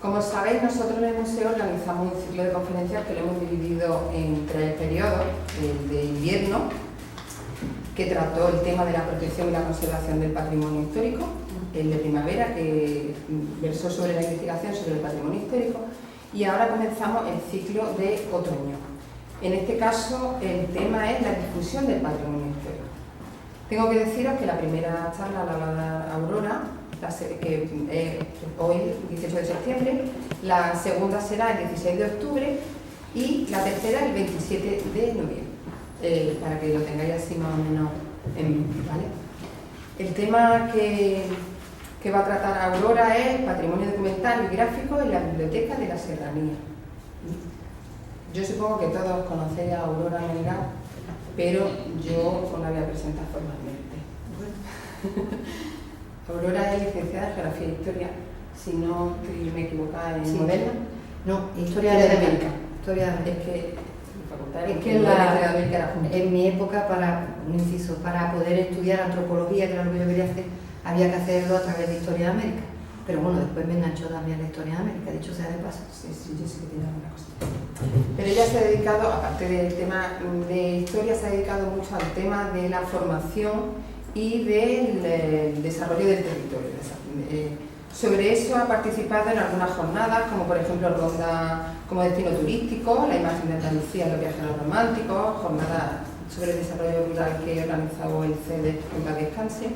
Como sabéis, nosotros en el museo organizamos un ciclo de conferencias que lo hemos dividido en 3 periodos: el de invierno, que trató el tema de la protección y la conservación del patrimonio histórico; el de primavera, que versó sobre la investigación sobre el patrimonio histórico; y ahora comenzamos el ciclo de otoño. En este caso, el tema es la difusión del patrimonio histórico. Tengo que deciros que la primera charla la va a dar Aurora, que hoy, 18 de septiembre, la segunda será el 16 de octubre y la tercera el 27 de noviembre, para que lo tengáis así más o menos en mente, ¿vale? El tema que va a tratar Aurora es patrimonio documental y gráfico en la biblioteca de la Serranía. Yo supongo que todos conocéis a Aurora Melgar, pero yo os la voy a presentar formalmente. Aurora es licenciada en Geografía e Historia, si no me equivocaba en Moderna. No, Historia de América. Historia de América. Es que mi facultad es que en mi época, para poder estudiar antropología, que era lo que yo quería hacer, había que hacerlo a través de Historia de América. Pero bueno, después me enganchó también la Historia de América, dicho sea de paso. Sí, yo sé que tiene alguna cosa. Pero ella se ha dedicado, aparte del tema de historia, se ha dedicado mucho al tema de la formación y del desarrollo del territorio. Sobre eso ha participado en algunas jornadas, como por ejemplo Ronda como destino turístico, la imagen de Andalucía en los viajeros románticos, jornadas sobre el desarrollo rural que ha organizado el CEDES en paz descanse,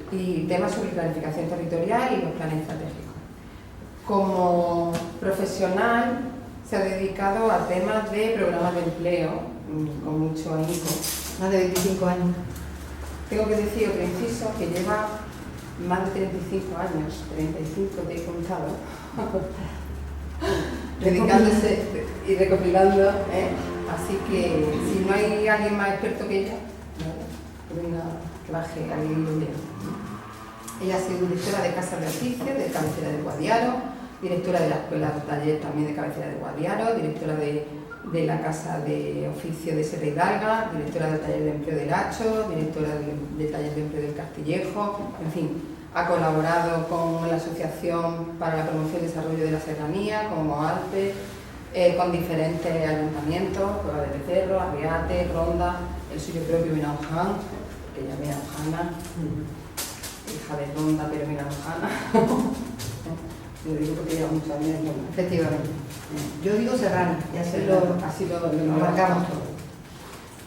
y temas sobre planificación territorial y los planes estratégicos. Como profesional se ha dedicado a temas de programas de empleo con mucho ahínco. Más de 25 años. Tengo que decir otro inciso, que lleva más de 35 años, 35 te he contado, dedicándose y recopilando, así que si no hay alguien más experto que ella, que venga, que baje al hilo. Ella ha sido directora de Casa de Oficio, de cabecera de Guadiaro, directora de la Escuela de Taller también de cabecera de Guadiaro, directora de la Casa de Oficio de Serra Hidalga, directora del Taller de Empleo del Hacho, directora del Taller de Empleo del Castillejo, en fin, ha colaborado con la Asociación para la Promoción y Desarrollo de la Serranía, como ALPE, con diferentes ayuntamientos, Cueva de Becerro, Arriate, Ronda, el suyo propio Benauján, que ella es benaujana, hija de Ronda pero benaujana. Lo digo porque lleva muchos años en Ronda. Efectivamente. Yo digo serrana, y así lo marcamos todo.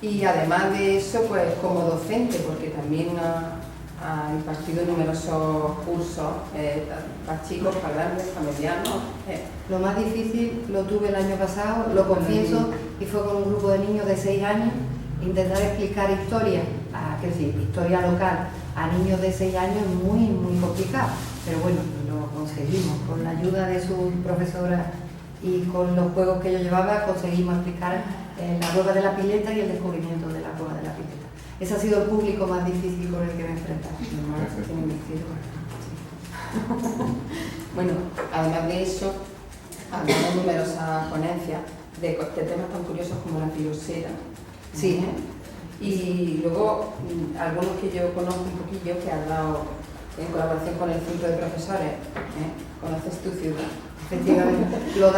Y además de eso, pues como docente, porque también ha impartido numerosos cursos para chicos, para grandes, para medianos. Lo más difícil lo tuve el año pasado, lo confieso, y fue con un grupo de niños de 6 años, intentar explicar historia, historia local, a niños de 6 años es muy, muy complicado, pero bueno, lo conseguimos, con la ayuda de sus profesoras y con los juegos que yo llevaba conseguimos explicar la cueva de la pileta y el descubrimiento de la cueva de la pileta. Ese ha sido el público más difícil con el que me he enfrentado. Bueno, además de eso, hablamos numerosas ponencias de temas tan curiosos como la filosera. Sí. Y luego, algunos que yo conozco un poquillo, que han dado en colaboración con el Centro de Profesores, ¿conoces tu ciudad? Efectivamente, lo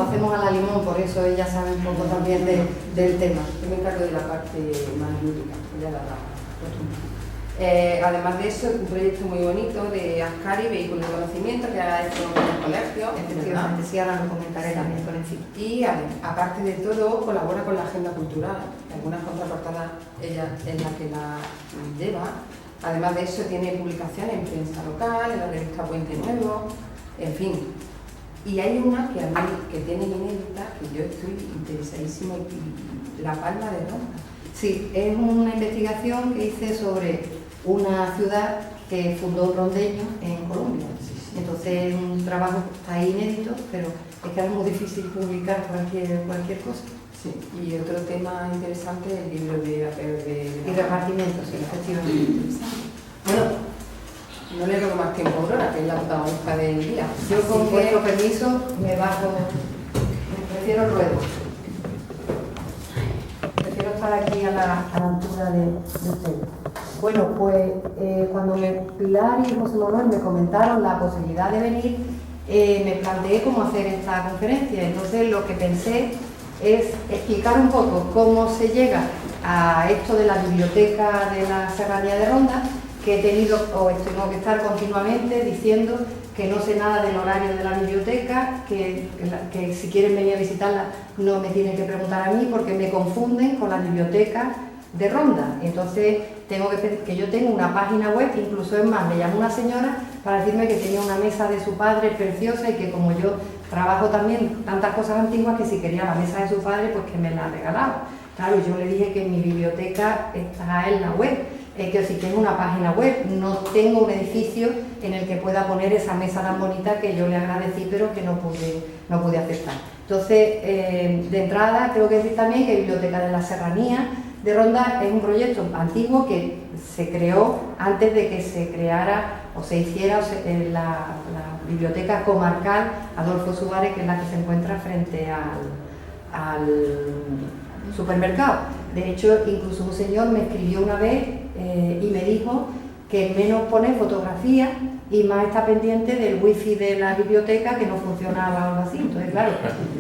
hacemos a la limón, por eso ella sabe un poco también del tema. Yo me encargo de la parte más lúdica, ella la da. Además de eso, un proyecto muy bonito de Ascari, Vehículo de Conocimiento, que ha hecho en el colegio. Efectivamente, sí, ahora lo comentaré también por encima. Y aparte de todo, colabora con la agenda cultural. Algunas contraportadas ella es la que la lleva. Además de eso, tiene publicaciones en prensa local, en la revista Puente Nuevo, en fin. Y hay una que a mí, que tiene inédita, que yo estoy interesadísima, La Palma de Ronda. Sí, es una investigación que hice sobre una ciudad que fundó un rondeño en Colombia. Entonces es un trabajo que está ahí inédito, pero es que es muy difícil publicar cualquier cosa. Sí. Y otro tema interesante es el libro de repartimiento, sí, efectivamente. Bueno, no le robo más tiempo a Aurora, que es la protagonista del día. Yo con vuestro permiso me bajo, prefiero el ruedo. Prefiero estar aquí a la altura de ustedes. Bueno, pues cuando Pilar y José Manuel me comentaron la posibilidad de venir, me planteé cómo hacer esta conferencia. Entonces lo que pensé es explicar un poco cómo se llega a esto de la biblioteca de la Serranía de Ronda, que he tenido o tengo que estar continuamente diciendo que no sé nada del horario de la biblioteca, que si quieren venir a visitarla no me tienen que preguntar a mí porque me confunden con la biblioteca de Ronda. Entonces tengo que yo tengo una página web, incluso es más, me llamó una señora para decirme que tenía una mesa de su padre preciosa y que como yo trabajo también tantas cosas antiguas, que si quería la mesa de su padre pues que me la regalaba. Claro, yo le dije que mi biblioteca está en la web, que si tengo una página web, no tengo un edificio en el que pueda poner esa mesa tan bonita que yo le agradecí pero que no pude aceptar. Entonces, de entrada tengo que decir también que Biblioteca de la Serranía de Ronda es un proyecto antiguo que se creó antes de que se creara o se hiciera la biblioteca comarcal Adolfo Suárez, que es la que se encuentra frente al supermercado. De hecho, incluso un señor me escribió una vez y me dijo que menos pone fotografía y más está pendiente del wifi de la biblioteca que no funcionaba o algo así. Entonces, claro,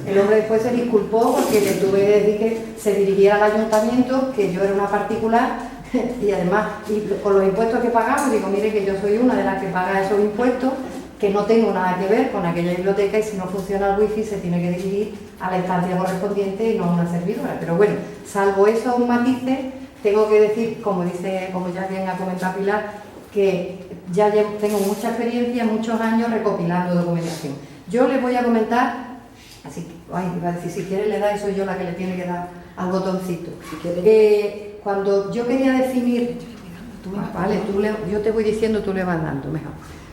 el hombre después se disculpó porque le tuve que decir que se dirigiera al ayuntamiento, que yo era una particular y además con los impuestos que pagamos, digo, mire que yo soy una de las que paga esos impuestos, que no tengo nada que ver con aquella biblioteca y si no funciona el wifi se tiene que dirigir a la instancia correspondiente y no a una servidora. Pero bueno, salvo esos matices, tengo que decir, como ya bien ha comentado Pilar, que ya tengo mucha experiencia, muchos años recopilando documentación. Yo les voy a comentar, así que, iba a decir, si quieres le da, soy yo la que le tiene que dar al botoncito. Si cuando yo quería definir, yo te voy diciendo, tú le vas dando mejor.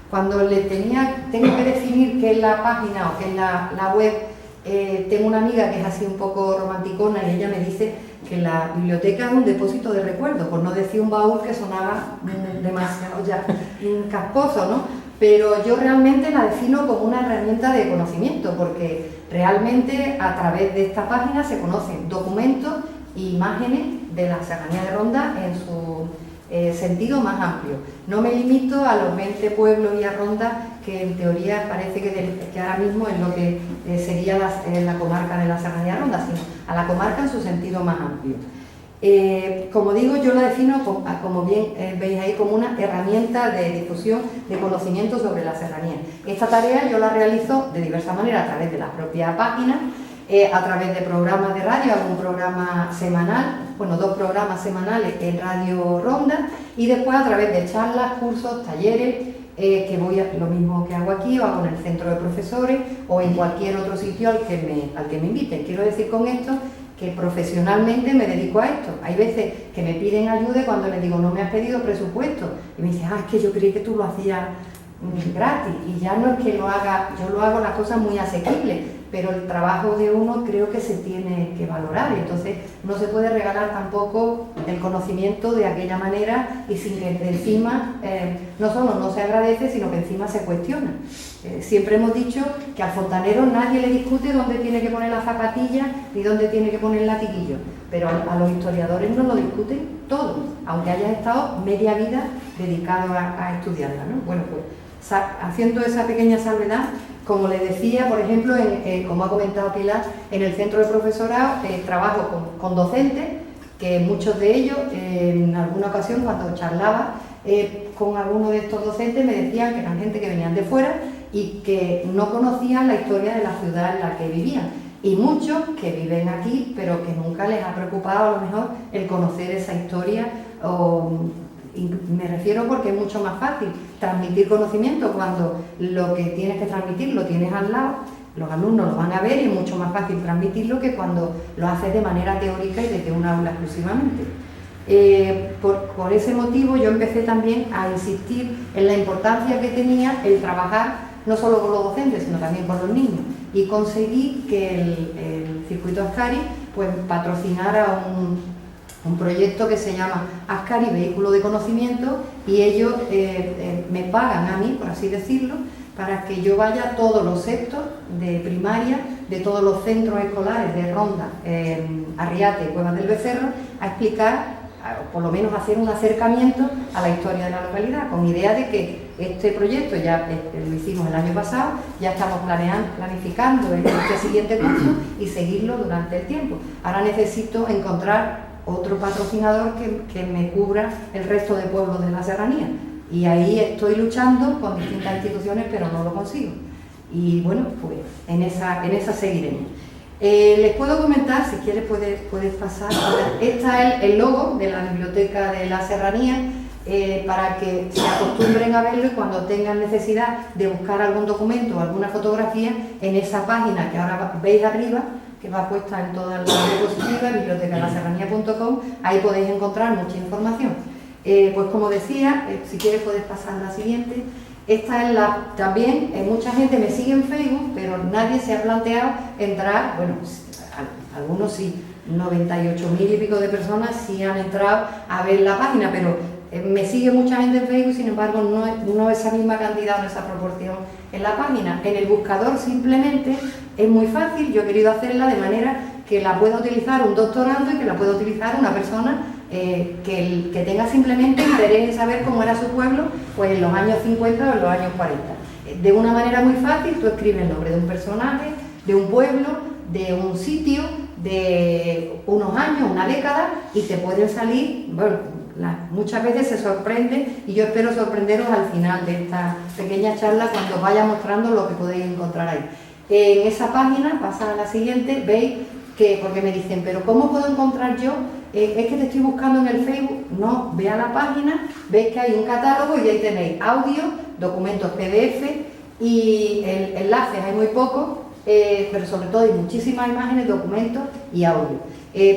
Cuando tengo que definir qué es la página o qué es la web, tengo una amiga que es así un poco romanticona y ella me dice que la biblioteca es un depósito de recuerdos, por no decir un baúl que sonaba demasiado ya casposo, ¿no? Pero yo realmente la defino como una herramienta de conocimiento, porque realmente a través de esta página se conocen documentos e imágenes de la Serranía de Ronda en su sentido más amplio. No me limito a los 20 pueblos y a Ronda, que en teoría parece que ahora mismo es lo que sería la comarca de la Serranía de Ronda, sino a la comarca en su sentido más amplio. Como digo, yo la defino, como bien veis ahí, como una herramienta de difusión de conocimiento sobre la serranía. Esta tarea yo la realizo de diversas maneras, a través de la propia página, a través de programas de radio, hago un programa semanal, bueno, 2 programas semanales en Radio Ronda, y después a través de charlas, cursos, talleres, que voy a lo mismo que hago aquí, o hago en el centro de profesores o en cualquier otro sitio al que me inviten. Quiero decir con esto que profesionalmente me dedico a esto. Hay veces que me piden ayuda cuando les digo, no me has pedido presupuesto, y me dicen, es que yo creí que tú lo hacías gratis, y ya no es que lo haga, yo lo hago las cosas muy asequibles, pero el trabajo de uno creo que se tiene que valorar, y entonces no se puede regalar tampoco el conocimiento de aquella manera y sin que de encima no solo no se agradece, sino que encima se cuestiona. Siempre hemos dicho que al fontanero nadie le discute dónde tiene que poner la zapatilla ni dónde tiene que poner el latiguillo, pero a los historiadores nos lo discuten todo, aunque hayas estado media vida dedicado a estudiarla, ¿no? Bueno, pues haciendo esa pequeña salvedad, como les decía, por ejemplo, como ha comentado Pilar, en el centro de profesorado trabajo con docentes, que muchos de ellos, en alguna ocasión cuando charlaba con algunos de estos docentes, me decían que eran gente que venían de fuera y que no conocían la historia de la ciudad en la que vivían. Y muchos que viven aquí, pero que nunca les ha preocupado a lo mejor el conocer esa historia. Y me refiero porque es mucho más fácil transmitir conocimiento cuando lo que tienes que transmitir lo tienes al lado, los alumnos lo van a ver y es mucho más fácil transmitirlo que cuando lo haces de manera teórica y desde un aula exclusivamente. Por ese motivo yo empecé también a insistir en la importancia que tenía el trabajar no solo con los docentes, sino también con los niños, y conseguí que el Circuito Ascari pues patrocinara un proyecto que se llama Ascari Vehículo de Conocimiento, y ellos me pagan a mí, por así decirlo, para que yo vaya a todos los sextos de primaria de todos los centros escolares de Ronda, Arriate y Cuevas del Becerro, a explicar, por lo menos hacer un acercamiento a la historia de la localidad, con idea de que Este proyecto ya lo hicimos el año pasado, ya estamos planificando este siguiente curso y seguirlo durante el tiempo. Ahora necesito encontrar otro patrocinador que me cubra el resto de pueblos de la serranía. Y ahí estoy luchando con distintas instituciones, pero no lo consigo. Y bueno, pues en esa seguiremos. Les puedo comentar, si quieres puedes pasar. Está el logo de la Biblioteca de la Serranía, para que se acostumbren a verlo y cuando tengan necesidad de buscar algún documento o alguna fotografía, en esa página que ahora veis arriba, que va puesta en toda la diapositiva, bibliotecalaserranía.com, ahí podéis encontrar mucha información. Pues como decía, si quieres puedes pasar a la siguiente. Esta es también, mucha gente me sigue en Facebook, pero nadie se ha planteado entrar, bueno, algunos sí, 98.000 y pico de personas sí han entrado a ver la página, pero me sigue mucha gente en Facebook, sin embargo no esa misma cantidad o esa proporción en la página. En el buscador simplemente es muy fácil, yo he querido hacerla de manera que la pueda utilizar un doctorando y que la pueda utilizar una persona que tenga simplemente interés en saber cómo era su pueblo pues en los años 50 o en los años 40. De una manera muy fácil tú escribes el nombre de un personaje, de un pueblo, de un sitio, de unos años, una década, y te pueden salir, bueno, muchas veces se sorprende, y yo espero sorprenderos al final de esta pequeña charla cuando os vaya mostrando lo que podéis encontrar ahí. En esa página, pasa a la siguiente, veis que, porque me dicen, pero ¿cómo puedo encontrar yo? Es que te estoy buscando en el Facebook. No, ve a la página, veis que hay un catálogo y ahí tenéis audio, documentos PDF y enlaces, hay muy pocos, pero sobre todo hay muchísimas imágenes, documentos y audio.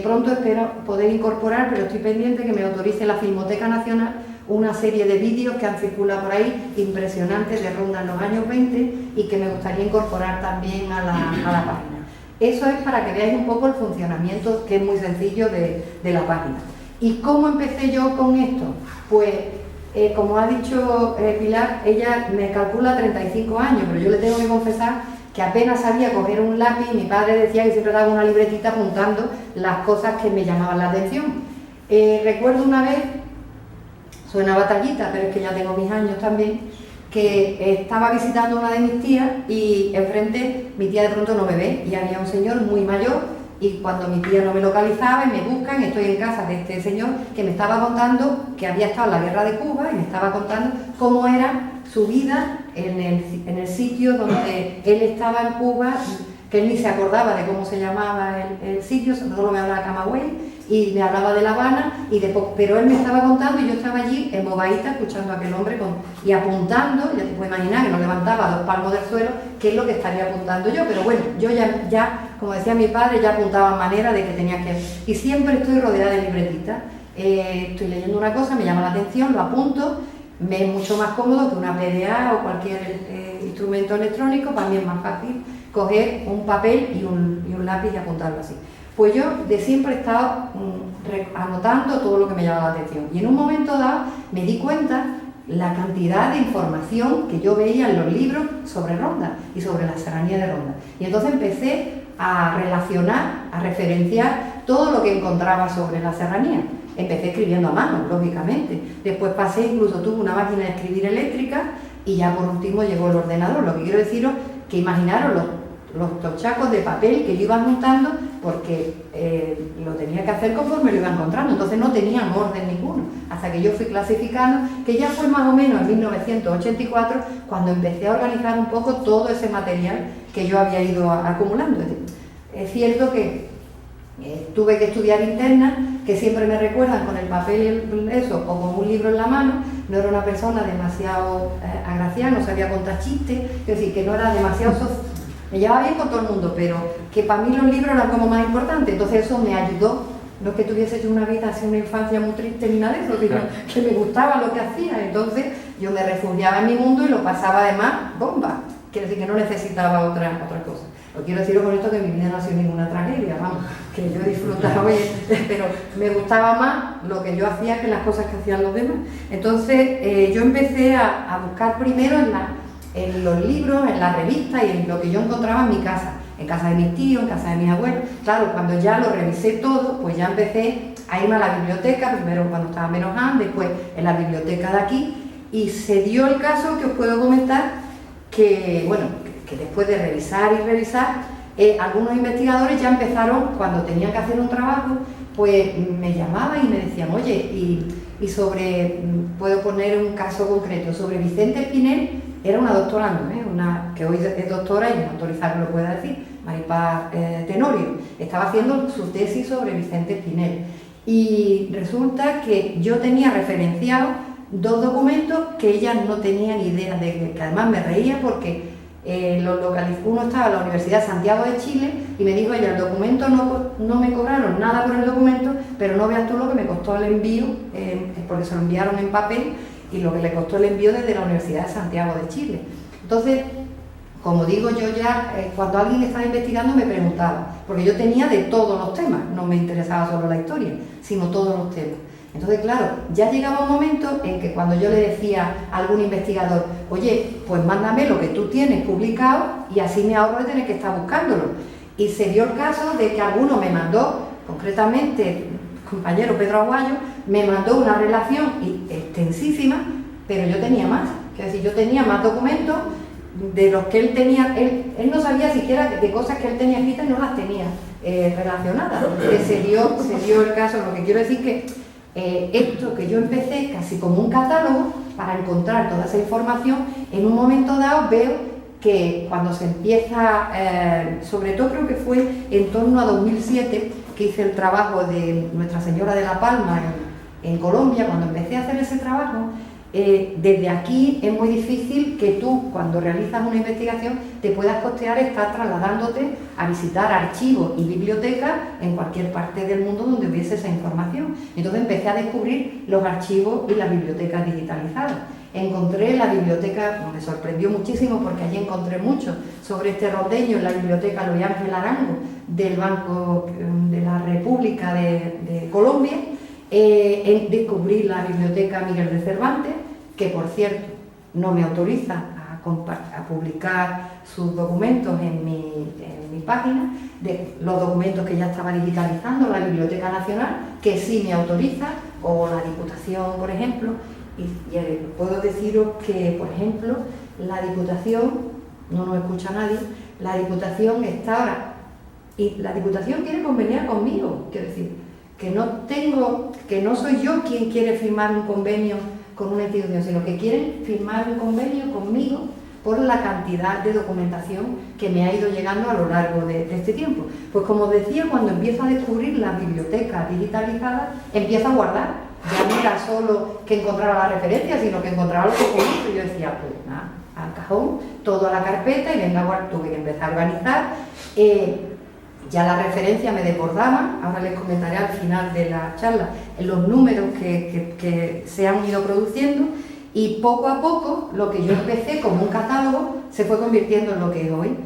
Pronto espero poder incorporar, pero estoy pendiente que me autorice la Filmoteca Nacional una serie de vídeos que han circulado por ahí, impresionantes, de Ronda en los años 20 y que me gustaría incorporar también a la página. Eso es para que veáis un poco el funcionamiento, que es muy sencillo, de la página. ¿Y cómo empecé yo con esto? Pues, como ha dicho Pilar, ella me calcula 35 años, pero yo le tengo que confesar que apenas sabía coger un lápiz. Mi padre decía que siempre daba una libretita apuntando las cosas que me llamaban la atención. Recuerdo una vez, suena batallita, pero es que ya tengo mis años también, que estaba visitando una de mis tías y enfrente mi tía de pronto no me ve y había un señor muy mayor, y cuando mi tía no me localizaba y me buscan, estoy en casa de este señor que me estaba contando que había estado en la guerra de Cuba y me estaba contando cómo era su vida en el sitio donde él estaba en Cuba, que él ni se acordaba de cómo se llamaba el sitio, solo me hablaba de Camagüey y me hablaba de La Habana, pero él me estaba contando y yo estaba allí embobadita escuchando a aquel hombre y apuntando. Ya te puedes imaginar que no levantaba 2 palmos del suelo, que es lo que estaría apuntando yo, pero bueno, yo ya como decía mi padre, ya apuntaba manera de que tenía que... Y siempre estoy rodeada de libretitas, estoy leyendo una cosa, me llama la atención, lo apunto, me es mucho más cómodo que una PDA o cualquier instrumento electrónico, para mí es más fácil coger un papel y un lápiz y apuntarlo así. Pues yo de siempre he estado anotando todo lo que me llama la atención, y en un momento dado me di cuenta la cantidad de información que yo veía en los libros sobre Ronda y sobre la serranía de Ronda, y entonces empecé a relacionar, a referenciar todo lo que encontraba sobre la serranía. Empecé escribiendo a mano, lógicamente, después pasé, incluso tuve una máquina de escribir eléctrica, y ya por último llegó el ordenador. Lo que quiero deciros que imaginaros los tochacos de papel que yo iba juntando, porque lo tenía que hacer conforme lo iba encontrando, entonces no tenían orden ninguno, hasta que yo fui clasificando, que ya fue más o menos en 1984 cuando empecé a organizar un poco todo ese material que yo había ido acumulando. Es cierto que tuve que estudiar internas, que siempre me recuerdan con el papel y eso, o con un libro en la mano. No era una persona demasiado agraciada, no sabía contar chistes, es decir, que no era demasiado me llevaba bien con todo el mundo, pero que para mí los libros eran como más importantes, entonces eso me ayudó. No es que tuviese yo una vida así, una infancia muy triste ni nada de eso, sino que me gustaba lo que hacía, entonces yo me refugiaba en mi mundo y lo pasaba además bomba, quiere decir que no necesitaba otra cosa. Lo quiero decir con esto, que mi vida no ha sido ninguna tragedia, vamos, que yo disfrutaba, pero me gustaba más lo que yo hacía que las cosas que hacían los demás. Entonces yo empecé a buscar primero en los libros, en las revistas y en lo que yo encontraba en mi casa, en casa de mis tíos, en casa de mis abuelos. Claro, cuando ya lo revisé todo, pues ya empecé a irme a la biblioteca, primero cuando estaba en Menoján, después en la biblioteca de aquí, Y se dio el caso que os puedo comentar que, bueno, que después de revisar y revisar, algunos investigadores ya empezaron, cuando tenían que hacer un trabajo, pues me llamaban y me decían, oye, y sobre, puedo poner un caso concreto, sobre Vicente Espinel, era una doctoranda, una que hoy es doctora y me autoriza que lo pueda decir, Maripaz Tenorio, estaba haciendo su tesis sobre Vicente Espinel. Y resulta que yo tenía referenciado 2 documentos que ella no tenía ni idea de que además me reía porque uno estaba en la Universidad de Santiago de Chile y me dijo ella, el documento no me cobraron nada por el documento, pero no veas tú lo que me costó el envío, porque se lo enviaron en papel y lo que le costó el envío desde la Universidad de Santiago de Chile. Entonces, como digo yo ya, cuando alguien estaba investigando me preguntaba, porque yo tenía de todos los temas, no me interesaba solo la historia, sino todos los temas. Entonces, claro, ya llegaba un momento en que cuando yo le decía a algún investigador, oye, pues mándame lo que tú tienes publicado y así me ahorro de tener que estar buscándolo. Y se dio el caso de que alguno me mandó, concretamente, el compañero Pedro Aguayo, me mandó una relación extensísima, pero yo tenía más. Es decir, yo tenía más documentos de los que él tenía, él no sabía siquiera de cosas que él tenía escritas y no las tenía relacionadas. Se dio el caso, lo que quiero decir que esto que yo empecé casi como un catálogo para encontrar toda esa información, en un momento dado veo que cuando se empieza, sobre todo creo que fue en torno a 2007, que hice el trabajo de Nuestra Señora de la Palma en Colombia, cuando empecé a hacer ese trabajo, desde aquí es muy difícil que tú, cuando realizas una investigación, te puedas costear estar trasladándote a visitar archivos y bibliotecas en cualquier parte del mundo donde hubiese esa información. Entonces empecé a descubrir los archivos y las bibliotecas digitalizadas. Encontré la biblioteca, me sorprendió muchísimo porque allí encontré mucho sobre este rondeño en la biblioteca Luis Ángel Arango del Banco de la República de Colombia. Descubrí la biblioteca Miguel de Cervantes, que por cierto no me autoriza a publicar sus documentos en mi página, de los documentos que ya estaba digitalizando la Biblioteca Nacional, que sí me autoriza, o la Diputación, por ejemplo, y puedo deciros que, por ejemplo, la Diputación, no nos escucha nadie, la Diputación está ahora, y la Diputación quiere conveniar conmigo, quiero decir, que no soy yo quien quiere firmar un convenio con una institución, sino que quieren firmar un convenio conmigo por la cantidad de documentación que me ha ido llegando a lo largo de este tiempo. Pues como decía, cuando empiezo a descubrir las bibliotecas digitalizadas, empiezo a guardar. Ya no era solo que encontrara la referencia, sino que encontraba los documentos. Y yo decía, pues nada, al cajón, todo a la carpeta y venga, tuve que empezar a organizar. Ya las referencias me desbordaban, ahora les comentaré al final de la charla los números que se han ido produciendo, y poco a poco lo que yo empecé como un catálogo se fue convirtiendo en lo que es hoy,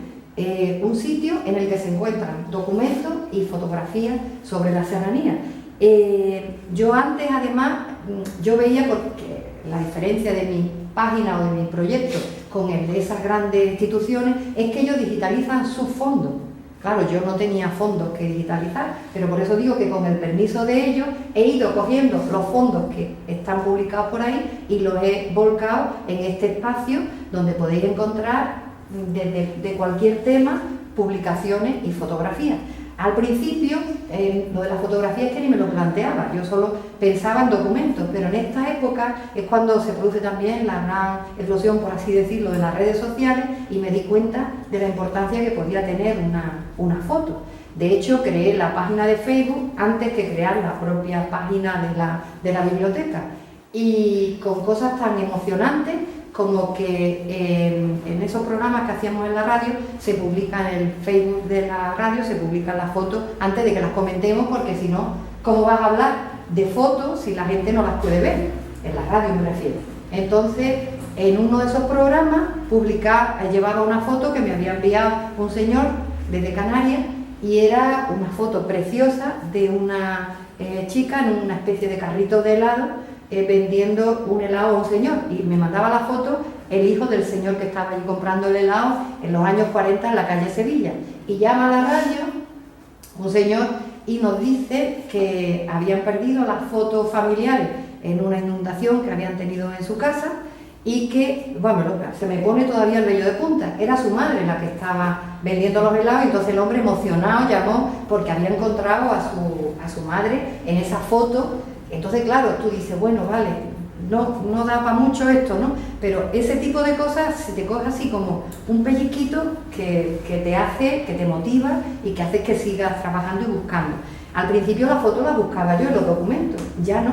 un sitio en el que se encuentran documentos y fotografías sobre la serranía. Yo antes, además, yo veía, porque la diferencia de mi página o de mi proyecto con el de esas grandes instituciones es que ellos digitalizan sus fondos. Claro, yo no tenía fondos que digitalizar, pero por eso digo que con el permiso de ellos he ido cogiendo los fondos que están publicados por ahí y los he volcado en este espacio donde podéis encontrar de cualquier tema publicaciones y fotografías. Al principio, lo de las fotografías que ni me lo planteaba, yo solo pensaba en documentos, pero en esta época es cuando se produce también la gran explosión, por así decirlo, de las redes sociales, y me di cuenta de la importancia que podía tener una foto. De hecho, creé la página de Facebook antes que crear la propia página de la biblioteca, y con cosas tan emocionantes como que en esos programas que hacíamos en la radio se publica en el Facebook de la radio, se publican las fotos antes de que las comentemos, porque si no, ¿cómo vas a hablar de fotos si la gente no las puede ver? En la radio me refiero. Entonces, en uno de esos programas llevaba una foto que me había enviado un señor desde Canarias, y era una foto preciosa de una chica en una especie de carrito de helado, vendiendo un helado a un señor, y me mandaba la foto el hijo del señor que estaba allí comprando el helado en los años 40 en la calle Sevilla, y llama a la radio un señor y nos dice que habían perdido las fotos familiares en una inundación que habían tenido en su casa, y que, bueno, se me pone todavía el vello de punta. Era su madre la que estaba vendiendo los helados, y entonces el hombre emocionado llamó porque había encontrado a su madre en esa foto. Entonces, claro, tú dices, bueno, vale, no da para mucho esto, ¿no? Pero ese tipo de cosas se te coge así como un pellizquito que te hace, que te motiva y que hace que sigas trabajando y buscando. Al principio la foto la buscaba yo en los documentos, ya no,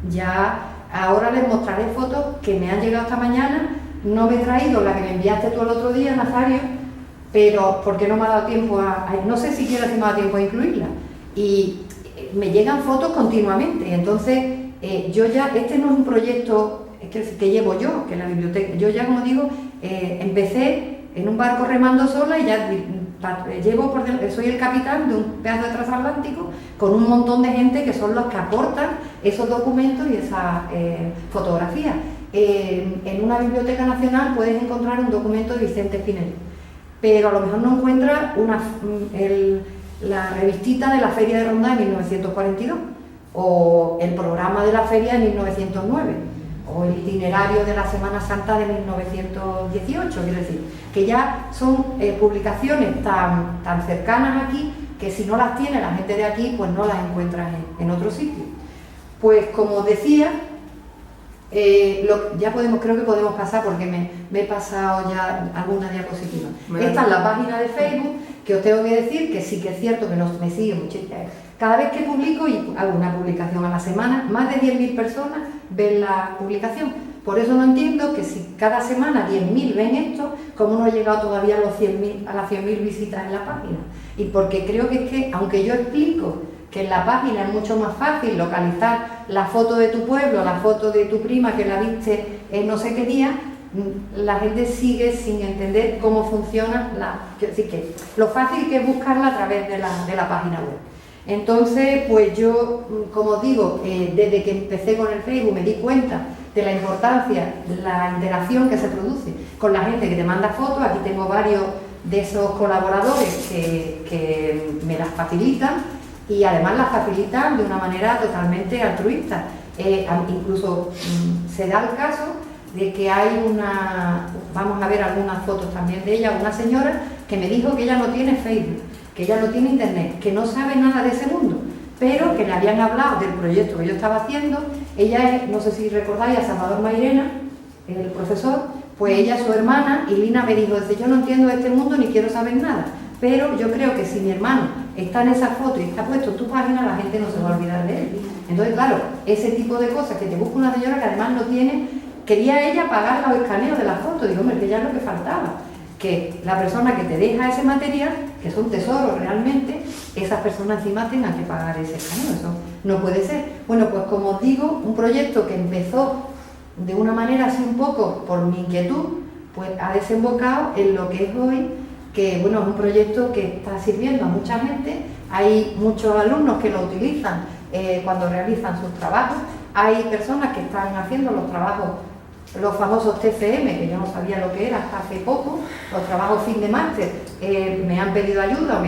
ya ahora les mostraré fotos que me han llegado esta mañana. No me he traído la que me enviaste tú el otro día, Nazario, pero porque no me ha dado tiempo no sé siquiera si me ha dado tiempo a incluirla. Y me llegan fotos continuamente, entonces yo ya, este no es un proyecto que llevo yo, que es la biblioteca. Yo ya, como digo, empecé en un barco remando sola y ya soy el capitán de un pedazo de transatlántico con un montón de gente que son los que aportan esos documentos y esas fotografías. En una biblioteca nacional puedes encontrar un documento de Vicente Spinelli, pero a lo mejor no encuentras la revistita de la Feria de Ronda de 1942, o el programa de la feria de 1909, o el itinerario de la Semana Santa de 1918, quiero decir, que ya son publicaciones tan cercanas aquí, que si no las tiene la gente de aquí, pues no las encuentras en otro sitio. Pues como decía, creo que podemos pasar, porque me he pasado ya alguna diapositiva. Esta es la página de Facebook, que os tengo que decir que sí que es cierto que me sigue muchísimo. Cada vez que publico, y hago una publicación a la semana, más de 10.000 personas ven la publicación. Por eso no entiendo que si cada semana 10.000 ven esto, ¿cómo no he llegado todavía a las 100.000 visitas en la página? Y porque creo que es que, aunque yo explico que en la página es mucho más fácil localizar la foto de tu pueblo, la foto de tu prima que la viste en no sé qué día, la gente sigue sin entender cómo funciona quiero decir que lo fácil que es buscarla a través de la página web. Entonces, pues yo, como os digo, desde que empecé con el Facebook me di cuenta de la importancia, la interacción que se produce con la gente que te manda fotos. Aquí tengo varios de esos colaboradores que me las facilitan, y además las facilitan de una manera totalmente altruista. Incluso se da el caso de que hay vamos a ver algunas fotos también de ella, una señora que me dijo que ella no tiene Facebook, que ella no tiene internet, que no sabe nada de ese mundo, pero que le habían hablado del proyecto que yo estaba haciendo. Ella es, no sé si recordáis a Salvador Mairena, el profesor, pues ella es su hermana, y Lina me dijo, dice, yo no entiendo de este mundo ni quiero saber nada, pero yo creo que si mi hermano está en esa foto y está puesto en tu página, la gente no se va a olvidar de él. Entonces, claro, ese tipo de cosas que te busca una señora que además no tiene, quería ella pagar los escaneos de la foto. Digo, hombre, que ya es lo que faltaba, que la persona que te deja ese material, que es un tesoro realmente, esas personas encima tengan que pagar ese escaneo. Eso no puede ser. Bueno, pues como os digo, un proyecto que empezó de una manera así un poco por mi inquietud, pues ha desembocado en lo que es hoy, que bueno, es un proyecto que está sirviendo a mucha gente. Hay muchos alumnos que lo utilizan cuando realizan sus trabajos. Hay personas que están haciendo los trabajos, los famosos TFM, que yo no sabía lo que era hasta hace poco, los trabajos fin de máster. Me han pedido ayuda,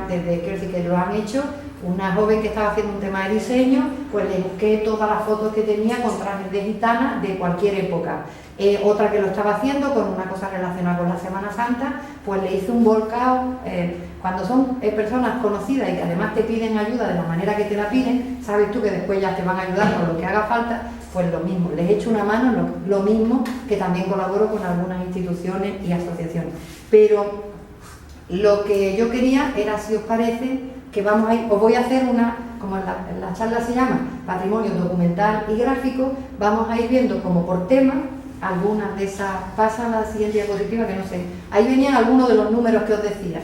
quiero decir que lo han hecho. Una joven que estaba haciendo un tema de diseño, pues le busqué todas las fotos que tenía con trajes de gitana de cualquier época. Otra que lo estaba haciendo con una cosa relacionada con la Semana Santa, pues le hice un volcado. Cuando son personas conocidas y que además te piden ayuda de la manera que te la piden, sabes tú que después ya te van a ayudar con lo que haga falta, pues lo mismo, les echo una mano, lo mismo que también colaboro con algunas instituciones y asociaciones. Pero lo que yo quería era, si os parece, que vamos a ir, os voy a hacer como en la charla se llama Patrimonio Documental y Gráfico, vamos a ir viendo como por tema algunas de esas. Pasa a la siguiente diapositiva, que no sé, ahí venían algunos de los números que os decía.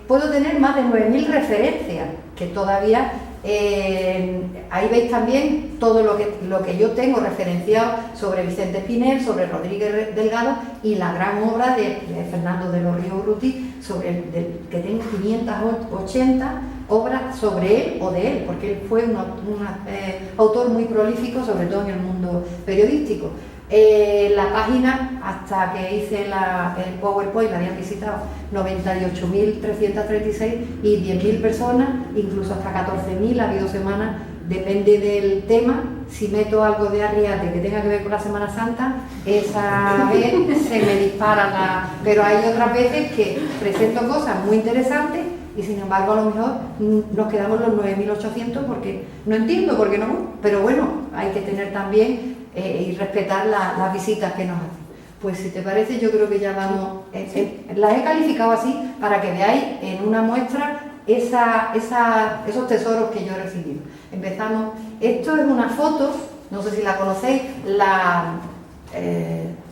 Puedo tener más de 9.000 referencias, que todavía, ahí veis también todo lo que yo tengo referenciado sobre Vicente Espinel, sobre Rodríguez Delgado, y la gran obra de Fernando de los Ríos Urruti, que tengo 580 obras sobre él o de él, porque él fue un autor muy prolífico, sobre todo en el mundo periodístico. La página, hasta que hice el PowerPoint, la habían visitado 98.336 y 10.000 personas, incluso hasta 14.000 ha habido semanas depende del tema. Si meto algo de Arriate que tenga que ver con la Semana Santa, esa vez se me dispara la... Pero hay otras veces que presento cosas muy interesantes y sin embargo a lo mejor nos quedamos los 9.800 porque no entiendo por qué no. Pero bueno, hay que tener también y respetar las visitas que nos hacen. Pues si te parece, yo creo que ya vamos... las he calificado así para que veáis en una muestra esos tesoros que yo he recibido. Empezamos. Esto es una foto, no sé si la conocéis, la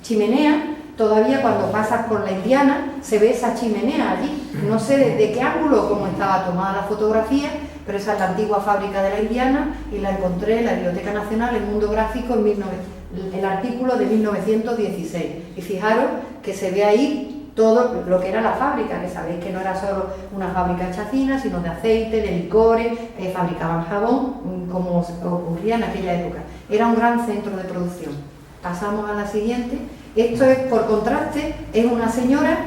chimenea. Todavía cuando pasas por la Indiana se ve esa chimenea allí. No sé desde qué ángulo o cómo estaba tomada la fotografía, pero esa es la antigua fábrica de la Indiana y la encontré en la Biblioteca Nacional, en Mundo Gráfico, el artículo de 1916. Y fijaros que se ve ahí todo lo que era la fábrica, que sabéis que no era solo una fábrica de chacinas, sino de aceite, de licores, fabricaban jabón, como ocurría en aquella época. Era un gran centro de producción. Pasamos a la siguiente. Esto es, por contraste, es una señora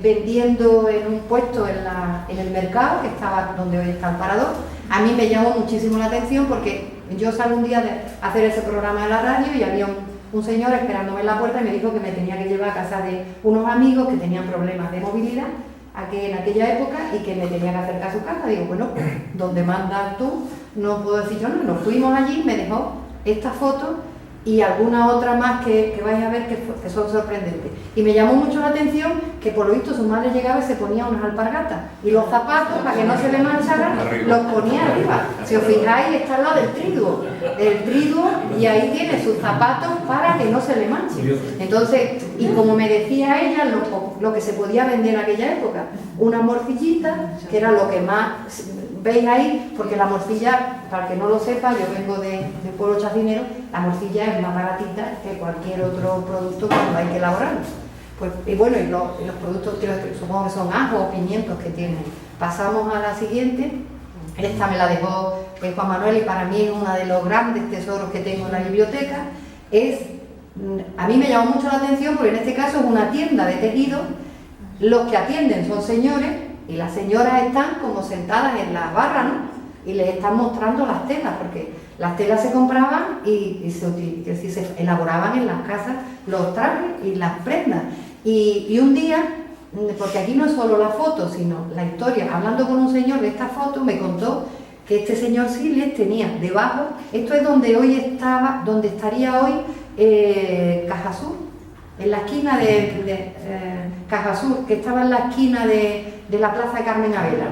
vendiendo en un puesto en el mercado, que estaba donde hoy está el parador. A mí me llamó muchísimo la atención porque yo salí un día de hacer ese programa de la radio y había un señor esperándome en la puerta y me dijo que me tenía que llevar a casa de unos amigos que tenían problemas de movilidad en aquella época y que me tenía que acercar a su casa. Digo, bueno, pues, ¿dónde mandas tú? No puedo decir yo no. Nos fuimos allí, me dejó esta foto y alguna otra más que vais a ver que son sorprendentes. Y me llamó mucho la atención que por lo visto su madre llegaba y se ponía unas alpargatas y los zapatos, para que no se le mancharan, los ponía arriba. Si os fijáis, está al lado del triduo y ahí tiene sus zapatos para que no se le manchen. Entonces, y como me decía ella, lo que se podía vender en aquella época, una morcillita, que era lo que más veis ahí, porque la morcilla, para el que no lo sepa, yo vengo del pueblo chacinero, la morcilla es más baratita que cualquier otro producto cuando hay que elaborarlo. Pues, y bueno, y los productos que supongo que son ajos o pimientos que tienen. Pasamos a la siguiente. Esta me la dejó Juan Manuel y para mí es uno de los grandes tesoros que tengo en la biblioteca. A mí me llamó mucho la atención porque en este caso es una tienda de tejido. Los que atienden son señores y las señoras están como sentadas en las barras, ¿no? Y les están mostrando las telas, porque las telas se compraban y se elaboraban en las casas los trajes y las prendas. Y un día, porque aquí no es solo la foto, sino la historia, hablando con un señor de esta foto, me contó que este señor Siles tenía debajo, esto es donde donde estaría hoy Caja Sur, en la esquina de Caja Sur, que estaba en la esquina de la Plaza de Carmen Abela,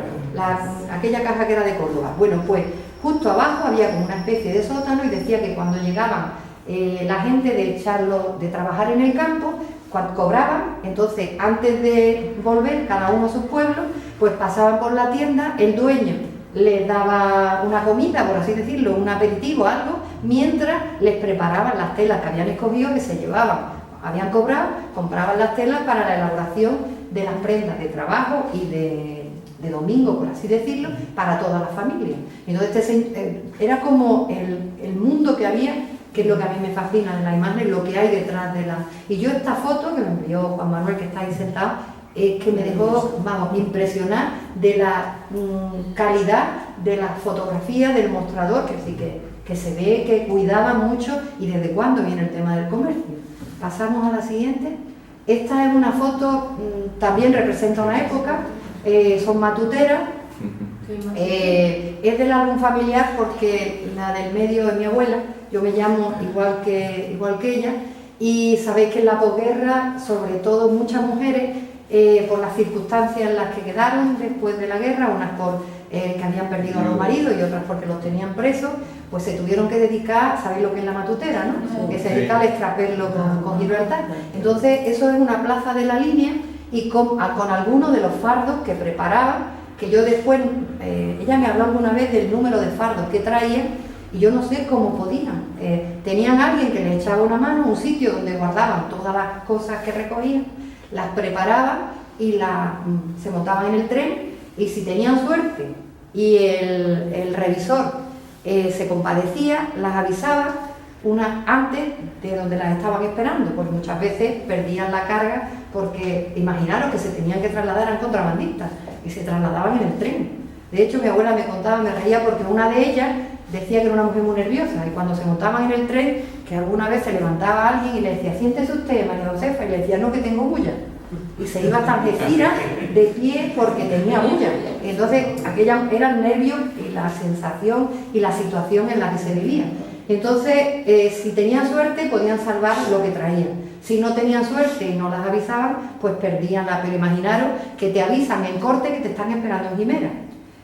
aquella caja que era de Córdoba. Bueno, pues justo abajo había como una especie de sótano y decía que cuando llegaban la gente de trabajar en el campo, cuando cobraban, entonces antes de volver cada uno a sus pueblos, pues pasaban por la tienda, el dueño les daba una comida, por así decirlo, un aperitivo, algo, mientras les preparaban las telas que habían escogido, que se llevaban, habían cobrado, compraban las telas para la elaboración de las prendas de trabajo y de domingo, por así decirlo, para toda la familia. Entonces era como el mundo que había, que es lo que a mí me fascina de la imagen, lo que hay detrás de la... Y yo esta foto que me envió Juan Manuel, que está ahí sentado, es que me dejó, vamos, impresionar de la calidad de la fotografía del mostrador, que sí que se ve que cuidaba mucho y desde cuándo viene el tema del comercio. Pasamos a la siguiente. Esta es una foto, también representa una época, son matuteras. Es del álbum familiar porque la del medio es mi abuela, yo me llamo igual que ella, y sabéis que en la posguerra, sobre todo muchas mujeres, por las circunstancias en las que quedaron después de la guerra, unas por que habían perdido a los maridos y otras porque los tenían presos, pues se tuvieron que dedicar, sabéis lo que es la matutera, ¿no? Que se dedica al extrapelo con Gibraltar. Entonces eso es una plaza de la línea y con algunos de los fardos que preparaban, que yo después, ella me habló alguna vez del número de fardos que traían y yo no sé cómo podían. Tenían alguien que les echaba una mano, un sitio donde guardaban todas las cosas que recogían, las preparaban y se montaban en el tren y si tenían suerte y el revisor se compadecía, las avisaba antes de donde las estaban esperando, porque muchas veces perdían la carga porque imaginaros que se tenían que trasladar, eran contrabandistas y se trasladaban en el tren. De hecho mi abuela me contaba, me reía porque una de ellas decía que era una mujer muy nerviosa, y cuando se montaban en el tren, que alguna vez se levantaba alguien y le decía, siéntese usted, María Josefa, y le decía, no, que tengo bulla. Y se iba tan de gira, de pie, porque tenía bulla. Entonces, aquella era el nervio y la sensación y la situación en la que se vivía. Entonces, si tenían suerte, podían salvar lo que traían. Si no tenían suerte y no las avisaban, pues perdían la... Pero imaginaros que te avisan en Corte que te están esperando en Jimena.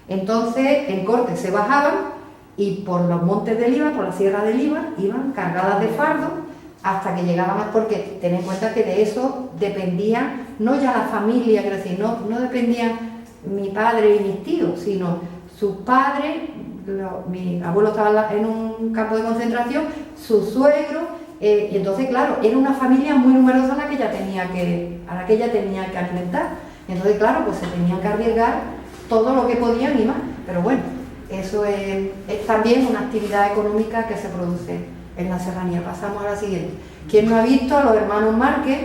Entonces, en Corte se bajaban y por los montes del Líbar, por la Sierra del Líbar, iban cargadas de fardo hasta que llegaban, porque ten en cuenta que de eso dependía, no ya la familia, quiero decir, no dependían mi padre y mis tíos, sino sus padres, mi abuelo estaba en un campo de concentración, su suegro, y entonces, claro, era una familia muy numerosa a la que ella tenía que alimentar. Entonces, claro, pues se tenían que arriesgar todo lo que podían y más. Pero bueno, eso es también una actividad económica que se produce en la serranía. Pasamos a la siguiente. ¿Quién no ha visto a los hermanos Márquez?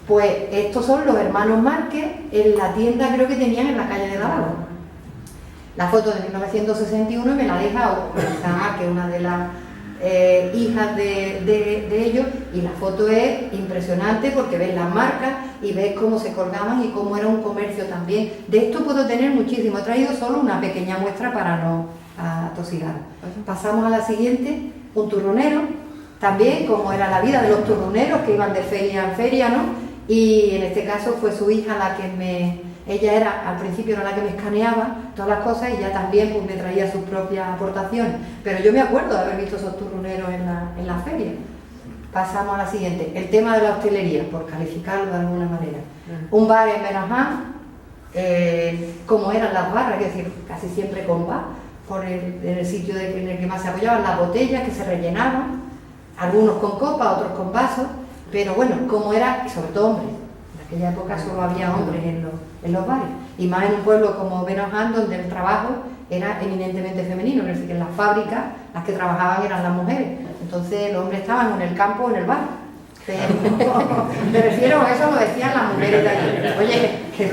Pues estos son los hermanos Márquez en la tienda, creo que tenían en la calle de Lavado. La foto de 1961 me la deja Rosa, que es una de las hijas de ellos, y la foto es impresionante porque ves las marcas y ves cómo se colgaban y cómo era un comercio también. De esto puedo tener muchísimo, he traído solo una pequeña muestra para no atosigar. Pasamos a la siguiente. Un turronero, también como era la vida de los turroneros que iban de feria en feria, ¿no? Y en este caso fue su hija la que ella al principio era la que me escaneaba todas las cosas, y ella también pues, me traía sus propias aportaciones, pero yo me acuerdo de haber visto esos turroneros en la feria. Pasamos a la siguiente, el tema de la hostelería, por calificarlo de alguna manera. Un bar en Benaján, como eran las barras, es decir, casi siempre con bar, en el sitio en el que más se apoyaban, las botellas que se rellenaban, algunos con copa, otros con vasos, pero bueno, como era, sobre todo hombres, en aquella época solo había hombres en los bares, y más en un pueblo como Benoján, donde el trabajo era eminentemente femenino, es decir, que en las fábricas las que trabajaban eran las mujeres, entonces los hombres estaban en el campo o en el bar. Me refiero a eso, lo decían las mujeres de allí. Oye, que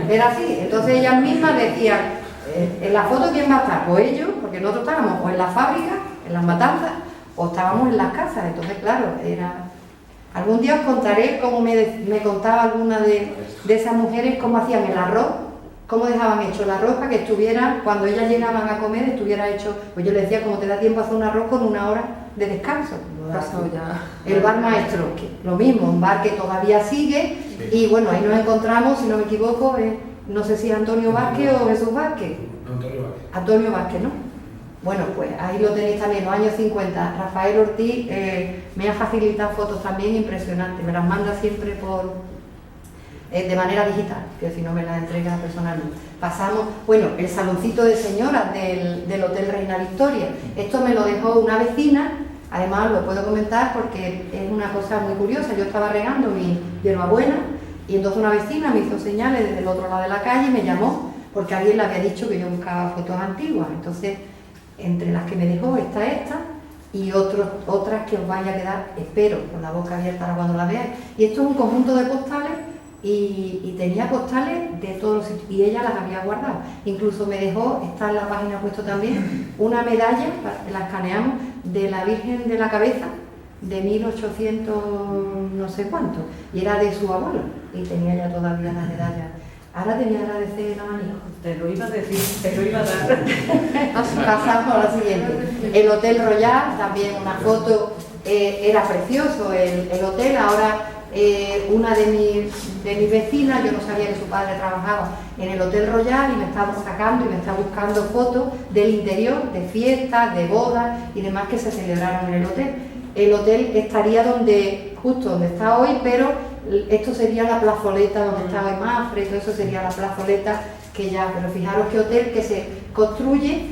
no era así, entonces ellas mismas decían, en la foto ¿quién va a estar? O ellos, porque nosotros estábamos o en la fábrica, en las matanzas, o estábamos en las casas. Entonces, claro, era... Algún día os contaré cómo me contaba alguna de esas mujeres cómo hacían el arroz, cómo dejaban hecho el arroz para que estuviera, cuando ellas llegaban a comer, estuviera hecho... Pues yo les decía, ¿cómo te da tiempo a hacer un arroz con 1 hora de descanso? El bar maestro, lo mismo, un bar que todavía sigue, y bueno, ahí nos encontramos, si no me equivoco, no sé si Antonio Vázquez o Jesús Vázquez. Antonio Vázquez, ¿no? Bueno, pues ahí lo tenéis también, los años 50. Rafael Ortiz me ha facilitado fotos también impresionantes, me las manda siempre de manera digital, que si no me las entrega personalmente. Pasamos, bueno, el saloncito de señoras del Hotel Reina Victoria. Esto me lo dejó una vecina, además lo puedo comentar porque es una cosa muy curiosa. Yo estaba regando mi hierbabuena, y entonces una vecina me hizo señales desde el otro lado de la calle y me llamó porque alguien le había dicho que yo buscaba fotos antiguas. Entonces, entre las que me dejó está esta y otras que os vaya a quedar, espero, con la boca abierta ahora cuando la veáis. Y esto es un conjunto de postales y tenía postales de todos los sitios y ella las había guardado. Incluso me dejó, está en la página puesto también, una medalla, la escaneamos, de la Virgen de la Cabeza, de 1800 no sé cuánto, y era de su abuelo, y tenía ya todavía la medalla. Ahora tenía que agradecer el abanico. Te lo iba a decir, te lo iba a dar. Pasamos a la siguiente. El Hotel Royal, también una foto, era precioso el hotel. Ahora una de mis vecinas, yo no sabía que su padre trabajaba en el Hotel Royal, y me estaba sacando y me está buscando fotos del interior, de fiestas, de bodas y demás que se celebraron en el hotel. El hotel estaría justo donde está hoy, pero esto sería la plazoleta donde estaba hoy Mafre, todo eso sería la plazoleta pero fijaros qué hotel que se construye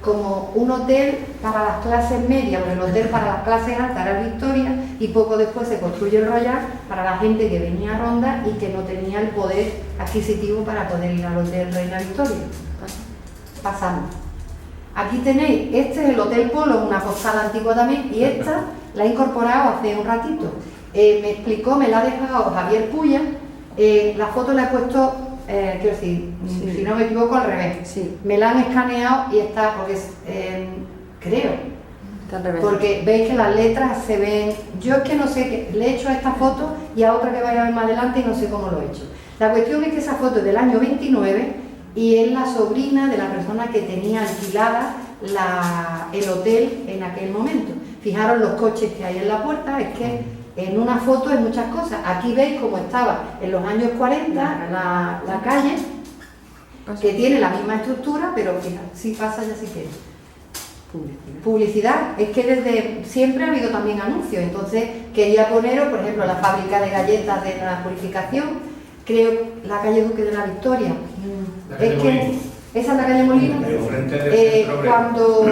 como un hotel para las clases medias, o el hotel para las clases altas era Victoria, y poco después se construye el Royal para la gente que venía a Ronda y que no tenía el poder adquisitivo para poder ir al Hotel Reina Victoria. Pasamos. Aquí tenéis, este es el Hotel Polo, una postal antigua también, y esta la he incorporado hace un ratito. Me explicó, me la ha dejado Javier Puya, la foto la he puesto quiero decir, Sí. si no me equivoco, al revés. Sí, Me la han escaneado y está, porque creo, está al revés. porque veis que las letras se ven. Yo es que no sé, le he hecho a esta foto y a otra que vaya a ver más adelante y no sé cómo lo he hecho. La cuestión es que esa foto es del año 29 y es la sobrina de la persona que tenía alquilada el hotel en aquel momento. Fijaros los coches que hay en la puerta, es que en una foto hay muchas cosas. Aquí veis cómo estaba en los años 40 la calle, que tiene la misma estructura, pero fíjate, si pasa ya si quieres. Publicidad, es que desde siempre ha habido también anuncios, entonces quería poneros, por ejemplo, la fábrica de galletas de la Purificación, creo la calle Duque de la Victoria. La calle Es que Molino. esa es la calle Molino. Enfrente del Centro Obrero. Cuando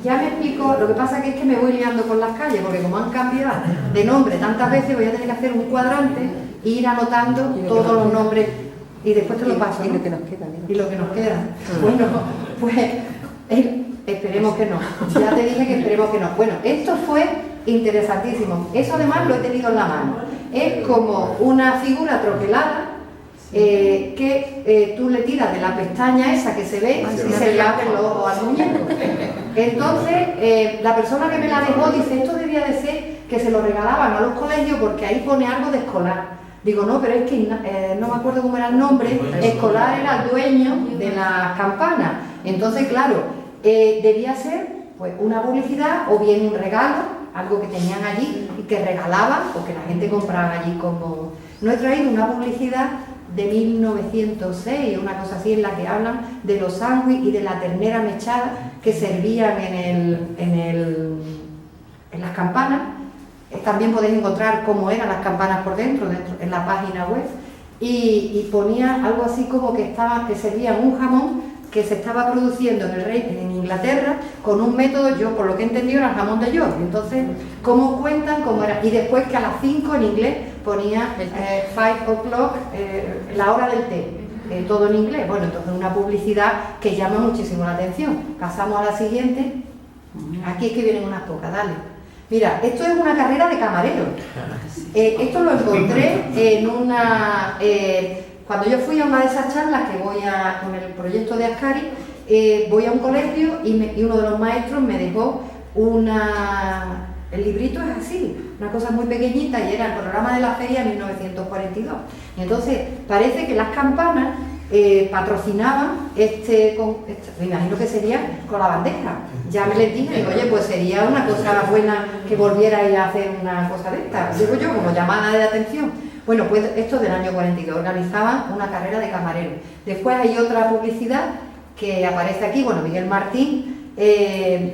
ya me explico, lo que pasa que es que me voy liando con las calles, porque como han cambiado de nombre tantas veces, voy a tener que hacer un cuadrante e ir anotando todos los nombres y después te lo paso, Y ¿no? lo que nos queda. ¿no? Y lo que nos queda. Bueno, pues esperemos que no. Ya te dije que esperemos que no. Bueno, esto fue interesantísimo. Eso además lo he tenido en la mano. Es como una figura troquelada que tú le tiras de la pestaña esa que se ve y se le abren los ojos al muñeco. Entonces, la persona que me la dejó dice, esto debía de ser que se lo regalaban a los colegios porque ahí pone algo de escolar. Digo, no, pero es que no me acuerdo cómo era el nombre, escolar era el dueño de las campanas. Entonces, claro, debía ser pues una publicidad o bien un regalo, algo que tenían allí y que regalaban o que la gente compraba allí como... No he traído una publicidad de 1906, una cosa así, en la que hablan de los sándwiches y de la ternera mechada que servían en las campanas. También podéis encontrar cómo eran las campanas por dentro en la página web, y ponía algo así como que servían un jamón que se estaba produciendo en Inglaterra con un método, yo por lo que he entendido era el jamón de York. Entonces, ¿cómo cuentan cómo era? Y después que a las 5 en inglés ponía 5 o'clock, la hora del té, todo en inglés. Bueno, entonces una publicidad que llama muchísimo la atención. Pasamos a la siguiente. Aquí es que vienen unas pocas, dale. Mira, esto es una carrera de camareros. Esto lo encontré en una... cuando yo fui a una de esas charlas que con el proyecto de Ascari, voy a un colegio y uno de los maestros me dejó el librito es así, una cosa muy pequeñita, y era el programa de la feria 1942. Y entonces parece que las campanas patrocinaban me imagino que sería con la bandeja. Ya me les dije, digo, oye, pues sería una cosa buena que volvierais a hacer una cosa de esta. Digo yo, como llamada de atención. Bueno, pues esto del año 42, organizaban una carrera de camareros. Después hay otra publicidad que aparece aquí, bueno, Miguel Martín,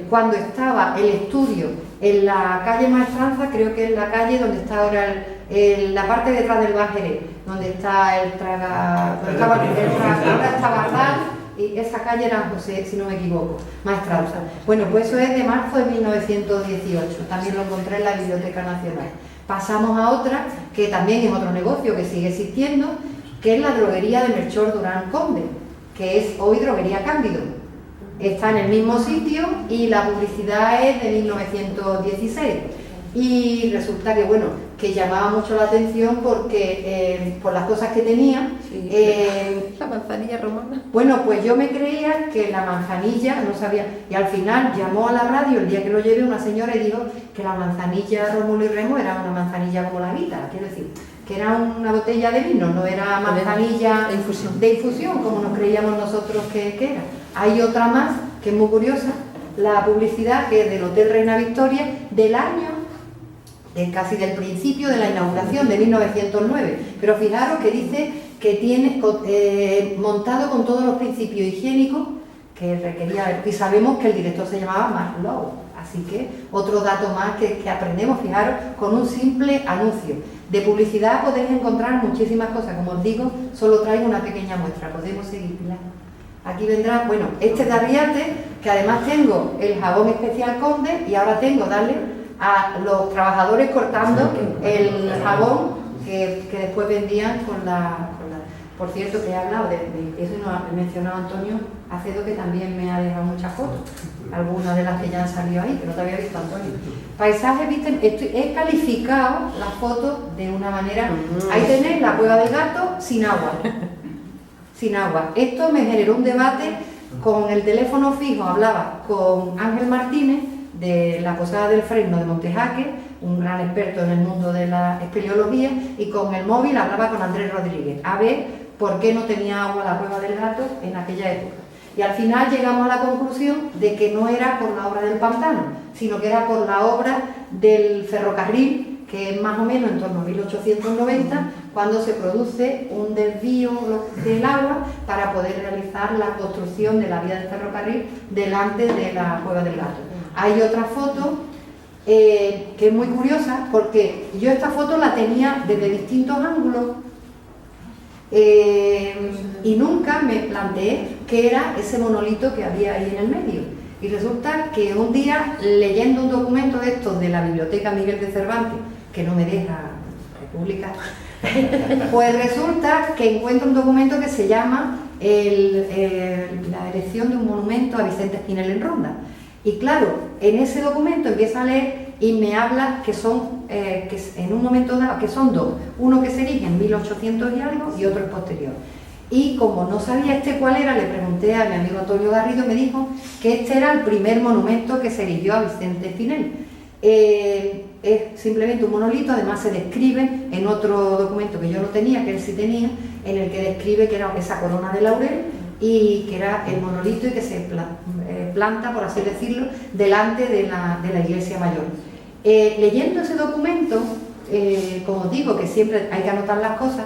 cuando estaba el estudio en la calle Maestranza, creo que es la calle donde está ahora la parte detrás del Bar Jerez, donde está ahora está Bardal, y esa calle era José, si no me equivoco, Maestranza. Bueno, pues eso es de marzo de 1918, también lo encontré en la Biblioteca Nacional. Pasamos a otra, que también es otro negocio que sigue existiendo, que es la droguería de Melchor Durán Conde, que es hoy Droguería Cándido. Está en el mismo sitio y la publicidad es de 1916. Y resulta que, bueno, que llamaba mucho la atención porque por las cosas que tenía. Sí, la manzanilla romana. Bueno, pues yo me creía que la manzanilla, no sabía, y al final llamó a la radio el día que lo llevé una señora y dijo que la manzanilla Rómulo y Remo era una manzanilla como la Vita, quiero decir, que era una botella de vino, no era manzanilla de infusión como nos creíamos nosotros que era. Hay otra más que es muy curiosa, la publicidad que es del Hotel Reina Victoria del año, casi del principio de la inauguración de 1909, pero fijaros que dice que tiene montado con todos los principios higiénicos que requería, y sabemos que el director se llamaba Mark Lowe, así que otro dato más que aprendemos, fijaros, con un simple anuncio. De publicidad podéis encontrar muchísimas cosas, como os digo, solo traigo una pequeña muestra, podemos seguir, Pilar. Aquí vendrá, bueno, este de Arriate, que además tengo el jabón especial Conde, y ahora tengo, darle a los trabajadores cortando el jabón que después vendían con la... Por cierto, que he hablado de eso, no ha mencionado Antonio Acedo, que también me ha dejado muchas fotos, algunas de las que ya han salido ahí, que no te había visto, Antonio. Paisajes, viste, he calificado las fotos de una manera... Ahí tenéis la cueva del gato sin agua. sin agua. Esto me generó un debate. Con el teléfono fijo hablaba con Ángel Martínez de la Posada del Fresno de Montejaque, un gran experto en el mundo de la espeleología, y con el móvil hablaba con Andrés Rodríguez, a ver por qué no tenía agua la Cueva del Gato en aquella época. Y al final llegamos a la conclusión de que no era por la obra del pantano, sino que era por la obra del ferrocarril, que es más o menos en torno a 1890, cuando se produce un desvío del agua para poder realizar la construcción de la vía del ferrocarril delante de la Cueva del Gato. Hay otra foto que es muy curiosa, porque yo esta foto la tenía desde distintos ángulos y nunca me planteé qué era ese monolito que había ahí en el medio. Y resulta que un día, leyendo un documento de estos de la Biblioteca Miguel de Cervantes, que no me deja publicar, pues resulta que encuentro un documento que se llama la erección de un monumento a Vicente Espinel en Ronda. Y claro, en ese documento empiezo a leer y me habla que son, que en un momento dado, que son dos, uno que se erige en 1800 y algo y otro es posterior. Y como no sabía cuál era, le pregunté a mi amigo Antonio Garrido y me dijo que este era el primer monumento que se erigió a Vicente Espinel. Es simplemente un monolito, además se describe en otro documento que yo no tenía, que él sí tenía, en el que describe que era esa corona de laurel y que era el monolito y que se planta, por así decirlo, delante de la iglesia mayor. Leyendo ese documento, como digo, que siempre hay que anotar las cosas,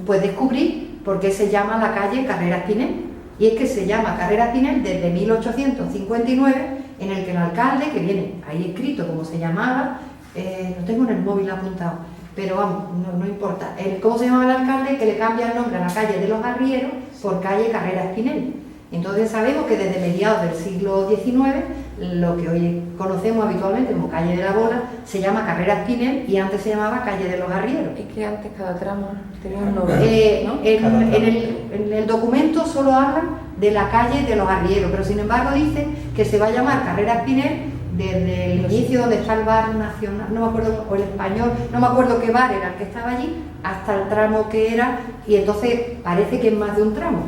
pues descubrí por qué se llama la calle Carrera Espinel. Y es que se llama Carrera Espinel desde 1859, en el que el alcalde, que viene ahí escrito como se llamaba, no tengo en el móvil apuntado, pero vamos, no importa, cómo se llamaba el alcalde, que le cambia el nombre a la calle de los Arrieros por calle Carrera Espinel. Entonces sabemos que desde mediados del siglo XIX, lo que hoy conocemos habitualmente como calle de la Bola, se llama Carrera Espinel y antes se llamaba calle de los Arrieros. Es que antes cada tramo tenía un nombre, ¿no? En el documento solo hablan de la calle de los Arrieros, pero sin embargo dicen que se va a llamar Carrera Espinel desde el inicio donde está el bar nacional, no me acuerdo, o el español, no me acuerdo qué bar era el que estaba allí, hasta el tramo que era, y entonces parece que es más de un tramo.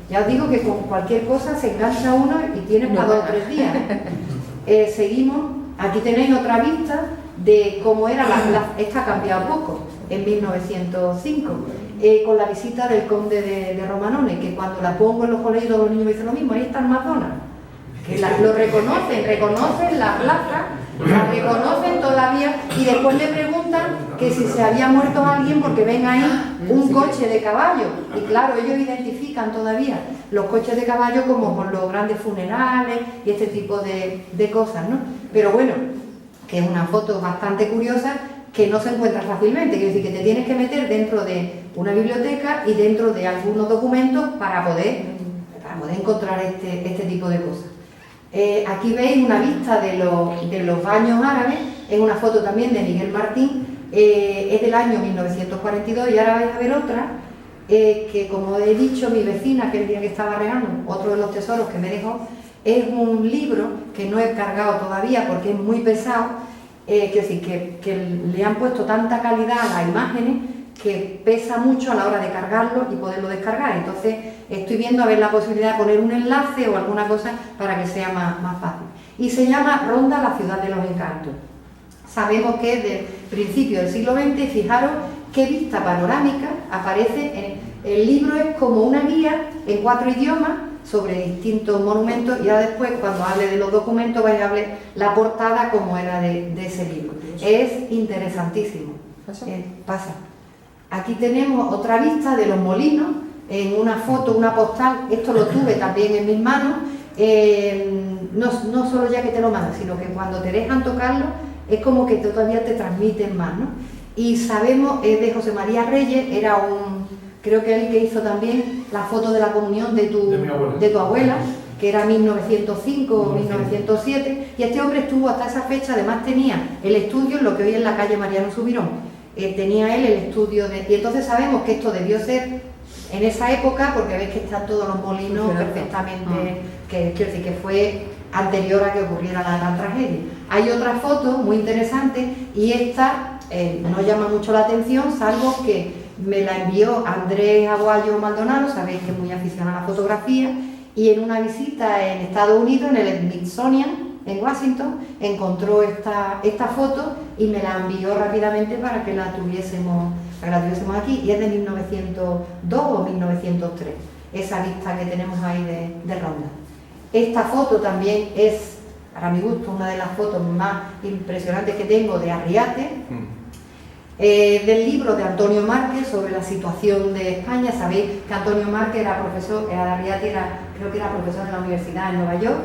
Ya os digo que con cualquier cosa se engancha uno y tiene para 2 o 3 días. Seguimos, aquí tenéis otra vista de cómo era la plaza. Esta ha cambiado poco, en 1905, con la visita del conde de Romanone, que cuando la pongo en los colegios los niños me dicen lo mismo, ahí está el McDonald's, que lo reconocen la plaza, la reconocen todavía, y después le preguntan que si se había muerto alguien porque ven ahí un coche de caballo, y claro, ellos identifican todavía los coches de caballo como con los grandes funerales y este tipo de cosas, ¿no? Pero bueno, que es una foto bastante curiosa que no se encuentra fácilmente, quiero decir que te tienes que meter dentro de una biblioteca y dentro de algunos documentos para poder encontrar este tipo de cosas. Aquí veis una vista de los baños árabes, es una foto también de Miguel Martín, es del año 1942, y ahora vais a ver otra, que como he dicho, mi vecina, que el día que estaba regando, otro de los tesoros que me dejó, es un libro que no he cargado todavía porque es muy pesado, quiero decir que le han puesto tanta calidad a las imágenes que pesa mucho a la hora de cargarlo y poderlo descargar. Entonces estoy viendo a ver la posibilidad de poner un enlace o alguna cosa para que sea más fácil. Y se llama Ronda, la ciudad de los encantos. Sabemos que es del principio del siglo XX, fijaros qué vista panorámica aparece el libro, es como una guía en 4 idiomas sobre distintos monumentos, y ahora después, cuando hable de los documentos, vais a ver la portada como era de ese libro. Es interesantísimo. Pasa. Aquí tenemos otra vista de los molinos, en una foto, una postal, esto lo tuve también en mis manos, no solo ya que te lo mandan, sino que cuando te dejan tocarlo, es como que todavía te transmiten más, ¿no? Y sabemos, es de José María Reyes, era creo que él que hizo también la foto de la comunión de tu abuela, que era 1905 o 1907, y este hombre estuvo hasta esa fecha, además tenía el estudio en lo que hoy es la calle Mariano Subirón. Tenía él el estudio y entonces sabemos que esto debió ser en esa época, porque veis que están todos los molinos perfectamente, quiero decir que fue anterior a que ocurriera la gran tragedia. Hay otra foto muy interesante, y esta no llama mucho la atención, salvo que me la envió Andrés Aguayo Maldonado, sabéis que es muy aficionado a la fotografía, y en una visita en Estados Unidos, en el Smithsonian, en Washington, encontró esta foto y me la envió rápidamente para que la tuviésemos aquí, y es de 1902 o 1903, esa vista que tenemos ahí de Ronda. Esta foto también es, para mi gusto, una de las fotos más impresionantes que tengo de Arriate, del libro de Antonio Márquez sobre la situación de España. Sabéis que Antonio Márquez era profesor, de Arriate creo que era profesor en la Universidad de Nueva York,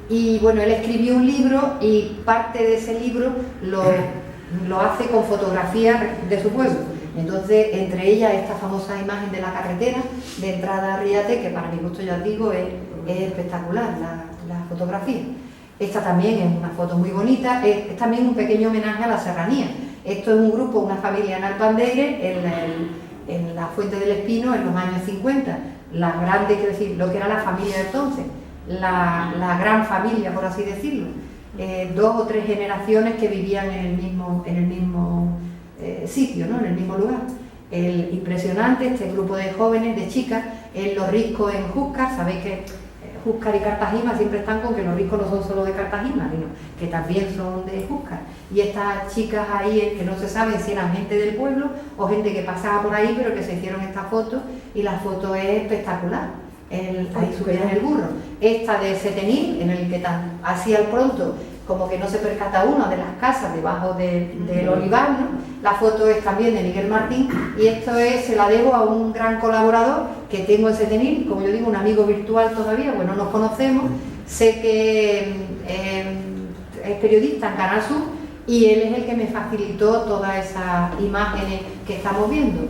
y bueno, él escribió un libro y parte de ese libro lo hace con fotografías de su pueblo. Entonces, entre ellas esta famosa imagen de la carretera de entrada a Arriate, que para mi gusto, ya os digo, es espectacular la fotografía. Esta también es una foto muy bonita, es también un pequeño homenaje a la serranía. Esto es un grupo, una familia en Alpandere, en la Fuente del Espino, en los años 50. La grande, quiero decir, lo que era la familia de entonces, la gran familia, por así decirlo. 2 o 3 generaciones que vivían en el mismo sitio, ¿no? En el mismo lugar. Impresionante este grupo de jóvenes, de chicas, en Los Riscos, en Júzcar. Sabéis que Júzcar y Cartagena siempre están con que los Riscos no son solo de Cartagena, sino que también son de Júzcar. Y estas chicas ahí, que no se sabe si eran gente del pueblo o gente que pasaba por ahí, pero que se hicieron esta foto, y la foto es espectacular. Ahí subida en el burro. Esta de Setenil, en el que así al pronto, como que no se percata uno de las casas debajo del olivar, ¿no? La foto es también de Miguel Martín, y esto se la debo a un gran colaborador que tengo en Setenil, como yo digo, un amigo virtual todavía, bueno, nos conocemos, sé que es periodista en Canal Sur, y él es el que me facilitó todas esas imágenes que estamos viendo.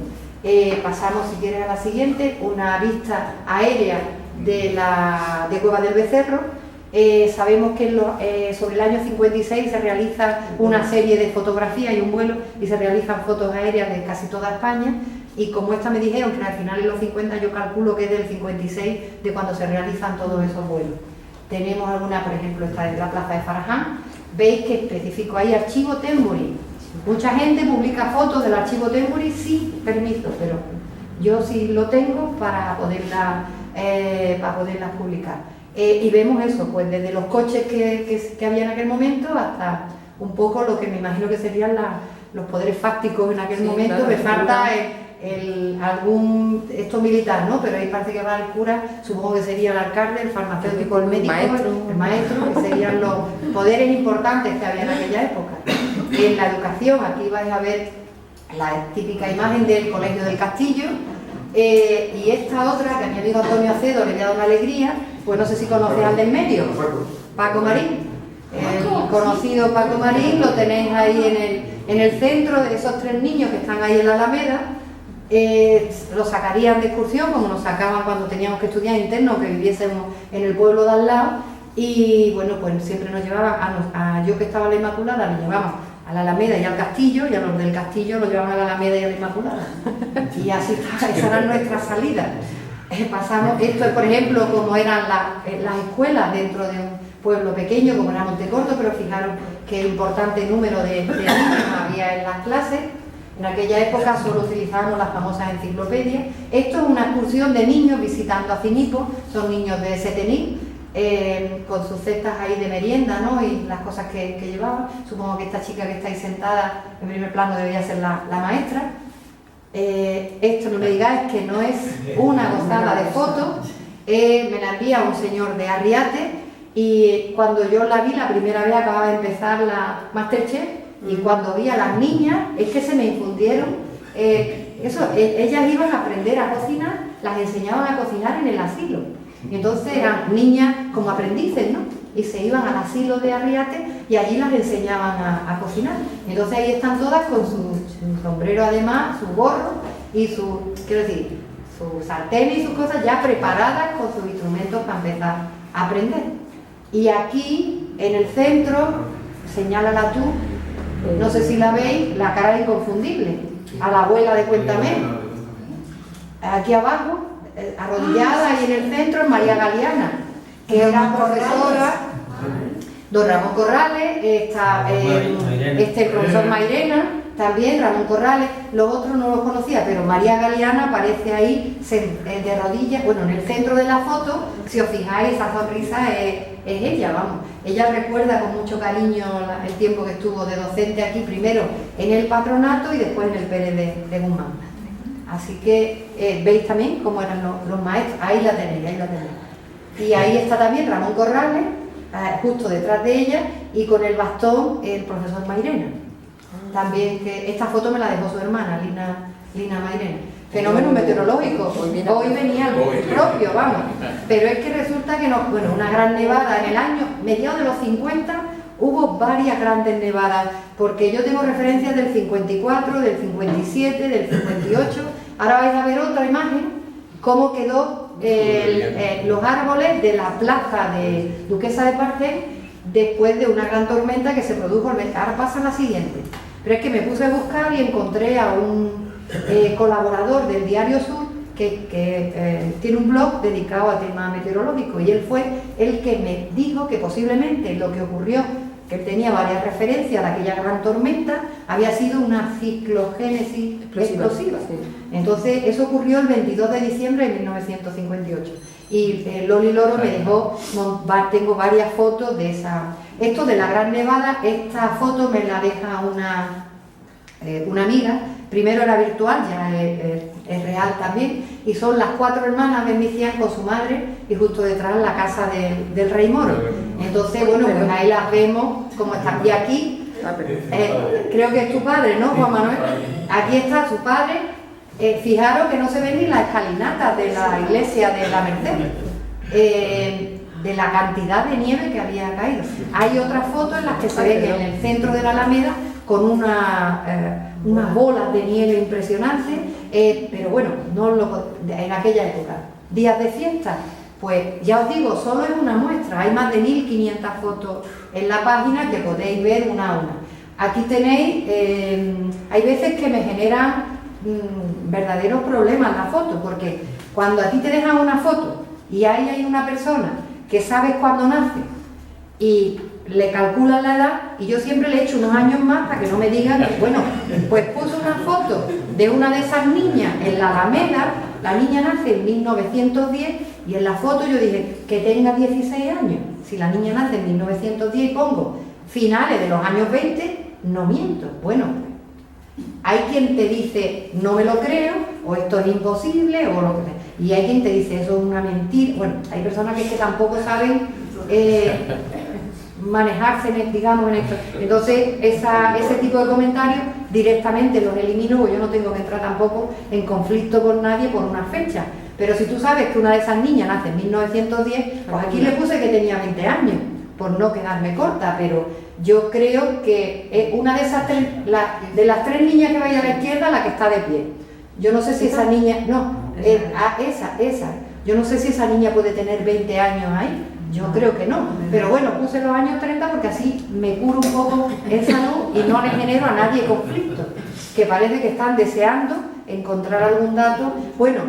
Pasamos, si quieres, a la siguiente, una vista aérea de Cueva del Becerro. Sabemos que sobre el año 56 se realiza una serie de fotografías y un vuelo, y se realizan fotos aéreas de casi toda España, y como esta me dijeron que al final de los 50, yo calculo que es del 56 de cuando se realizan todos esos vuelos. Tenemos alguna, por ejemplo, esta de la Plaza de Faraján. Veis que especifico ahí Archivo Témburi. Mucha gente publica fotos del Archivo Témburi sin permiso, pero yo sí lo tengo para poderlas publicar. Y vemos eso, pues desde los coches que había en aquel momento hasta un poco lo que me imagino que serían los poderes fácticos en aquel momento. Claro, me falta esto militar, ¿no? Pero ahí parece que va el cura, supongo que sería el alcalde, el farmacéutico, el médico, el maestro, que serían los poderes importantes que había en aquella época. En la educación, aquí vais a ver la típica imagen del Colegio del Castillo, y esta otra, que a mi amigo Antonio Acedo le había dado una alegría, pues no sé si conoces al del medio, Paco Marín. El conocido Paco Marín, lo tenéis ahí en el centro de esos 3 niños que están ahí en la Alameda. Los sacarían de excursión, como nos sacaban cuando teníamos que estudiar interno, que viviésemos en el pueblo de al lado, y bueno, pues siempre nos llevaban, yo que estaba en la Inmaculada, me llevaban a la Alameda y al Castillo, y a los del Castillo los llevaban a la Alameda y a la Inmaculada. Y así esa era nuestra salida. Pasamos, esto es por ejemplo como eran las escuelas dentro de un pueblo pequeño como era Montecordo, pero fijaros qué importante número de niños había en las clases. En aquella época solo utilizábamos las famosas enciclopedias. Esto es una excursión de niños visitando a Finipo, son niños de Setenil, con sus cestas ahí de merienda, ¿no? Y las cosas que llevaban. Supongo que esta chica que está ahí sentada en primer plano debería ser la maestra. Esto no me digáis que no es una gozada de fotos. Me la envía un señor de Arriate, y cuando yo la vi la primera vez acababa de empezar la Masterchef, y cuando vi a las niñas es que se me infundieron ellas iban a aprender a cocinar, las enseñaban a cocinar en el asilo, y entonces eran niñas como aprendices, ¿no? Y se iban al asilo de Arriate y allí las enseñaban a cocinar. Entonces ahí están todas con su sombrero, además, su gorro y sus sartenes y sus cosas ya preparadas con sus instrumentos para empezar a aprender. Y aquí en el centro, señálala tú, no sé si la veis, la cara de Inconfundible, a la abuela de Cuéntame. Aquí abajo, arrodillada, y en el centro María Galeana, que era profesora, don Ramón Corrales, el profesor Mairena, también Ramón Corrales, los otros no los conocía, pero María Galeana aparece ahí de rodillas, bueno, en el centro de la foto, si os fijáis, esa sonrisa es ella, vamos. Ella recuerda con mucho cariño el tiempo que estuvo de docente aquí, primero en el patronato y después en el Pérez de Guzmán. Así que veis también cómo eran los maestros, ahí la tenéis, ahí la tenéis. Y ahí está también Ramón Corrales, justo detrás de ella, y con el bastón el profesor Mairena. También, que esta foto me la dejó su hermana, Lina Mairena. Fenómeno meteorológico, hoy venía el propio, vamos. Pero es que resulta que bueno, una gran nevada en el año, mediados de los 50, hubo varias grandes nevadas, porque yo tengo referencias del 54, del 57, del 58. Ahora vais a ver otra imagen, cómo quedó los árboles de la plaza de Duquesa de Parcén después de una gran tormenta que se produjo. Ahora pasa la siguiente. Pero es que me puse a buscar y encontré a un colaborador del Diario Sur que tiene un blog dedicado al tema meteorológico, y él fue el que me dijo que posiblemente lo que ocurrió, que él tenía varias referencias de aquella gran tormenta, había sido una ciclogénesis explosiva. Sí. Entonces eso ocurrió el 22 de diciembre de 1958. Y Loli Loro me dejó, tengo varias fotos de esa. Esto de la Gran Nevada, esta foto me la deja una amiga. Primero era virtual, ya es real también, y son las 4 hermanas de Micián con su madre, y justo detrás la casa del Rey Moro. Entonces, bueno, pues ahí las vemos como están. Y aquí, creo que es tu padre, ¿no, Juan Manuel? Aquí está su padre. Fijaros que no se ven ni las escalinatas de la iglesia de la Merced, de la cantidad de nieve que había caído. Hay otras fotos en las que se ve que en el centro de la Alameda, con unas bolas de nieve impresionantes, pero bueno, en aquella época. Días de fiesta, pues ya os digo, solo es una muestra, hay más de 1500 fotos en la página que podéis ver una a una. Aquí tenéis, hay veces que me generan verdaderos problemas la foto, porque cuando a ti te dejan una foto y ahí hay una persona que sabes cuándo nace y le calculan la edad, y yo siempre le he hecho unos años más para que no me digan que, bueno, pues puso una foto de una de esas niñas en la Alameda, la niña nace en 1910, y en la foto yo dije que tenga 16 años. Si la niña nace en 1910 y pongo finales de los años 20, no miento. Bueno, hay quien te dice no me lo creo, o esto es imposible, o lo que sea, y hay quien te dice eso es una mentira. Bueno, hay personas que tampoco saben manejarse digamos en esto. Entonces ese tipo de comentarios directamente los elimino, porque yo no tengo que entrar tampoco en conflicto con nadie por una fecha. Pero si tú sabes que una de esas niñas nace en 1910, pues aquí le puse que tenía 20 años, por no quedarme corta, pero yo creo que una de esas tres, de las 3 niñas que vaya a la izquierda, la que está de pie. Yo no sé si esa niña, esa. Yo no sé si esa niña puede tener 20 años ahí, yo creo que no. Pero bueno, puse los años 30 porque así me curo un poco en salud y no le genero a nadie conflicto, que parece que están deseando encontrar algún dato. Bueno,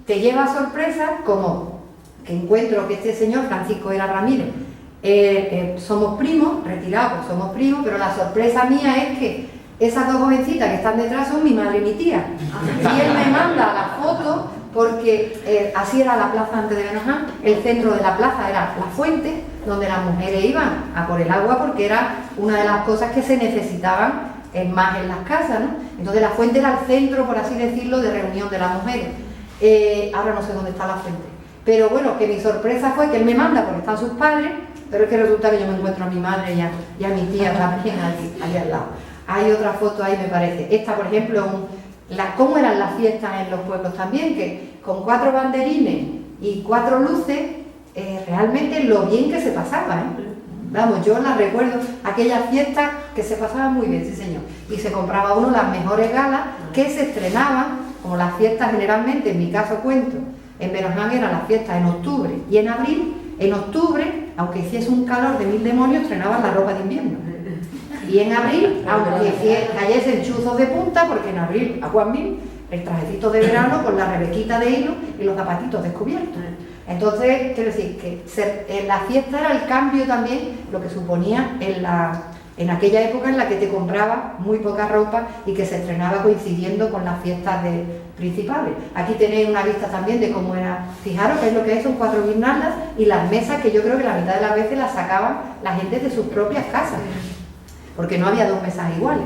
te lleva a sorpresa, como que encuentro que este señor, Francisco Era Ramírez, somos primos, retirados, pues somos primos, pero la sorpresa mía es que esas 2 jovencitas que están detrás son mi madre y mi tía. Y él me manda la foto porque así era la plaza antes de Benoján. El centro de la plaza era la fuente, donde las mujeres iban a por el agua, porque era una de las cosas que se necesitaban más en las casas, ¿no? Entonces la fuente era el centro, por así decirlo, de reunión de las mujeres. Ahora no sé dónde está la fuente. Pero bueno, que mi sorpresa fue que él me manda porque están sus padres, pero es que resulta que yo me encuentro a mi madre y a mi tía también allí al lado. Hay otra foto ahí, me parece. Esta, por ejemplo, cómo eran las fiestas en los pueblos también, que con 4 banderines y 4 luces, realmente lo bien que se pasaba, ¿eh? Vamos, yo las recuerdo, aquellas fiestas que se pasaban muy bien, sí señor. Y se compraba uno las mejores galas que se estrenaban, como las fiestas generalmente, en mi caso cuento, en Benoján eran las fiestas en octubre y en abril. En octubre, aunque hiciese un calor de 1000 demonios, estrenaban la ropa de invierno. Y en abril, aunque cayesen chuzos de punta, porque en abril, a Juan Mil, el trajecito de verano con la rebequita de hilo y los zapatitos descubiertos. Entonces, quiero decir que la fiesta era el cambio también, lo que suponía en en aquella época en la que te compraba muy poca ropa y que se estrenaba coincidiendo con las fiestas principales. Aquí tenéis una vista también de cómo era, fijaros que es lo que es, son 4 guirnaldas y las mesas que yo creo que la mitad de las veces las sacaban la gente de sus propias casas, porque no había 2 mesas iguales.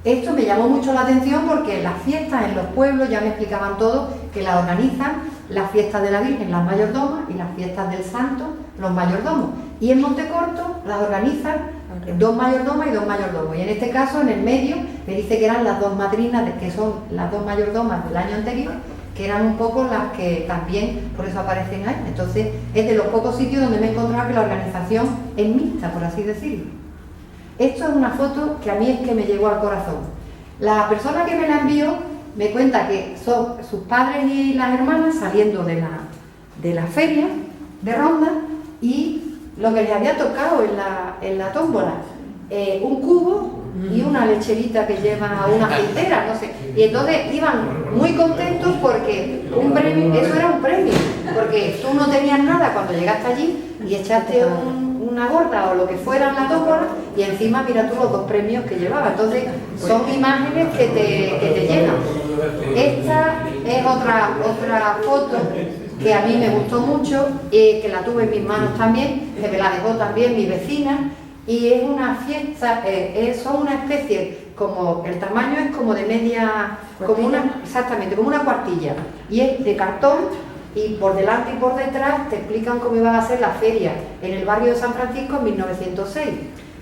Esto me llamó mucho la atención porque las fiestas en los pueblos, ya me explicaban todo, que las organizan las fiestas de la Virgen, las mayordomas, y las fiestas del Santo, los mayordomos. Y en Montecorto las organizan 2 mayordomas y 2 mayordomos. Y en este caso, en el medio, me dice que eran las 2 madrinas, que son las 2 mayordomas del año anterior, que eran un poco las que también, por eso aparecen ahí. Entonces, es de los pocos sitios donde me he encontrado que la organización es mixta, por así decirlo. Esto es una foto que a mí es que me llegó al corazón. La persona que me la envió me cuenta que son sus padres y las hermanas saliendo de la feria de Ronda y lo que les había tocado en la tómbola, un cubo y una lecherita que lleva una aceitera, no sé. Y entonces iban muy contentos porque un premio, eso era un premio, porque tú no tenías nada cuando llegaste allí y echaste una gorda o lo que fuera en la tómbola y encima mira tú los 2 premios que llevaba. Entonces son imágenes que te llenan. Esta es otra foto que a mí me gustó mucho, que la tuve en mis manos también, que me la dejó también mi vecina, y es una fiesta, son una especie, como el tamaño es como de media, exactamente, como una cuartilla, y es de cartón, y por delante y por detrás te explican cómo iban a ser las ferias en el barrio de San Francisco en 1906.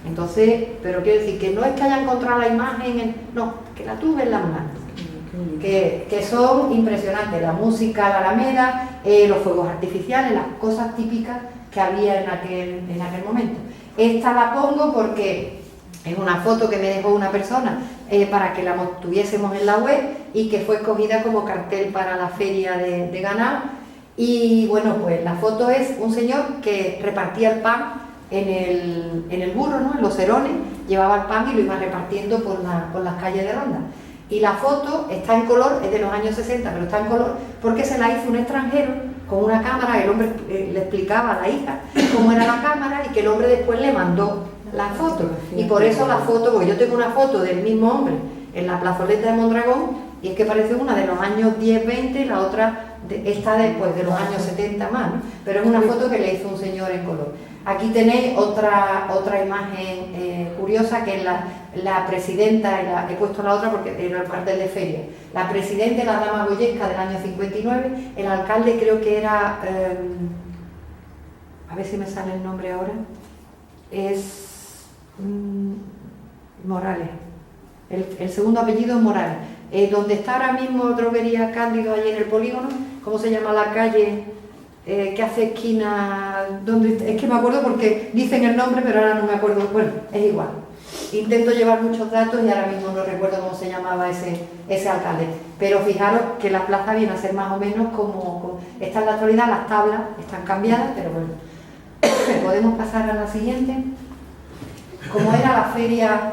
Entonces, pero quiero decir que no es que haya encontrado la imagen, no, que la tuve en las manos. Que son impresionantes, la música, la alameda, los fuegos artificiales, las cosas típicas que había en aquel momento. Esta la pongo porque es una foto que me dejó una persona para que la tuviésemos en la web y que fue escogida como cartel para la feria de ganado. Y bueno, pues la foto es un señor que repartía el pan en el burro, ¿no? En los serones, llevaba el pan y lo iba repartiendo por las calles de Ronda. Y la foto está en color, es de los años 60, pero está en color porque se la hizo un extranjero con una cámara. El hombre le explicaba a la hija cómo era la cámara y que el hombre después le mandó la foto. Y por eso la foto, porque yo tengo una foto del mismo hombre en la plazoleta de Mondragón y es que parece una de los años 10-20 y la otra esta después de los años 70 más, ¿no? Pero es una foto que le hizo un señor en color. Aquí tenéis otra imagen curiosa, que es la presidenta, he puesto la otra porque era el cartel de feria. La presidenta, la dama goyesca del año 59, el alcalde creo que era, a ver si me sale el nombre ahora, es Morales, el segundo apellido es Morales. Donde está ahora mismo Droguería Cándido, allí en el polígono, ¿cómo se llama la calle que hace esquina? Es que me acuerdo porque dicen el nombre, pero ahora no me acuerdo. Bueno, es igual. Intento llevar muchos datos y ahora mismo no recuerdo cómo se llamaba ese alcalde. Pero fijaros que la plaza viene a ser más o menos como está en la actualidad. Las tablas están cambiadas, pero bueno. Podemos pasar a la siguiente. Como era la feria,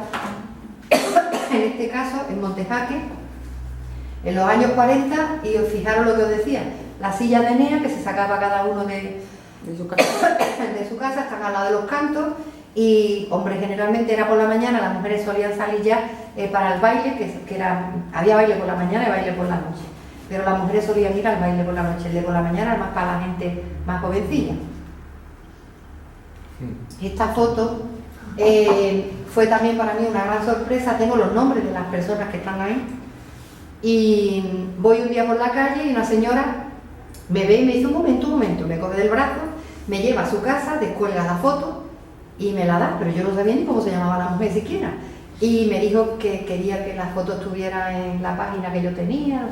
en este caso, en Montejaque, en los años 40, y os fijaros lo que os decía, la silla de Enea que se sacaba cada uno de su casa, están al lado de los cantos, y hombre, generalmente era por la mañana, las mujeres solían salir ya para el baile, había baile por la mañana y baile por la noche, pero las mujeres solían ir al baile por la noche, el de por la mañana era más para la gente más jovencilla. Esta foto fue también para mí una gran sorpresa, tengo los nombres de las personas que están ahí. Y voy un día por la calle y una señora me ve y me dice un momento, me coge del brazo, me lleva a su casa, descuelga la foto y me la da, pero yo no sabía ni cómo se llamaba la mujer siquiera. Y me dijo que quería que la foto estuviera en la página que yo tenía.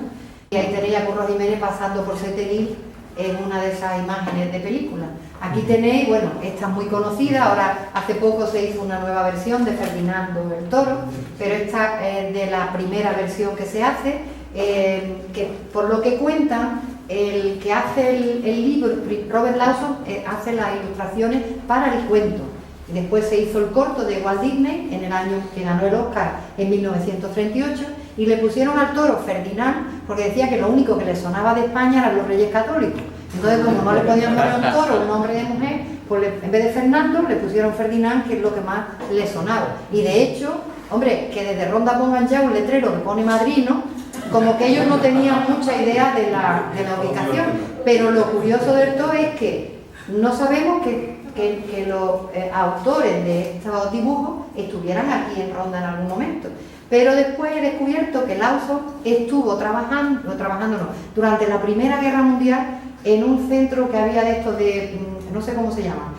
Y ahí tenéis a Curro Jiménez pasando por Setenil en una de esas imágenes de película. Aquí tenéis, bueno, esta es muy conocida, ahora hace poco se hizo una nueva versión de Ferdinando el Toro, pero esta es de la primera versión que se hace, que por lo que cuentan, el que hace el libro, Robert Lawson, hace las ilustraciones para el cuento. Y después se hizo el corto de Walt Disney en el año que ganó el Oscar en 1938 y le pusieron al toro Ferdinand porque decía que lo único que le sonaba de España eran los Reyes Católicos. Entonces, como no le podían poner un toro, un hombre de mujer, pues en vez de Fernando le pusieron Ferdinand, que es lo que más le sonaba. Y de hecho, hombre, que desde Ronda pongan ya un letrero que pone Madrid, ¿no? Como que ellos no tenían mucha idea de la ubicación. Pero lo curioso del todo es que no sabemos que los autores de estos dibujos estuvieran aquí en Ronda en algún momento. Pero después he descubierto que Lawson estuvo durante la Primera Guerra Mundial en un centro que había de estos de, no sé cómo se llama,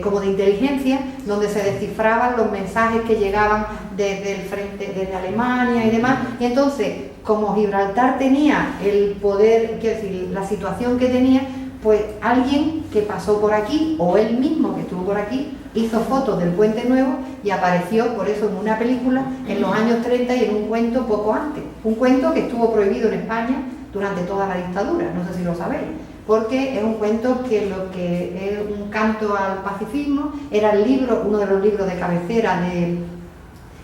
como de inteligencia, donde se descifraban los mensajes que llegaban desde el frente, desde Alemania y demás. Y entonces, como Gibraltar tenía el poder, quiero decir, la situación que tenía, pues alguien que pasó por aquí, o él mismo que estuvo por aquí, hizo fotos del Puente Nuevo y apareció por eso en una película en los años 30 y en un cuento poco antes. Un cuento que estuvo prohibido en España durante toda la dictadura, no sé si lo sabéis, porque es un cuento que lo que es un canto al pacifismo, era el libro, uno de los libros de cabecera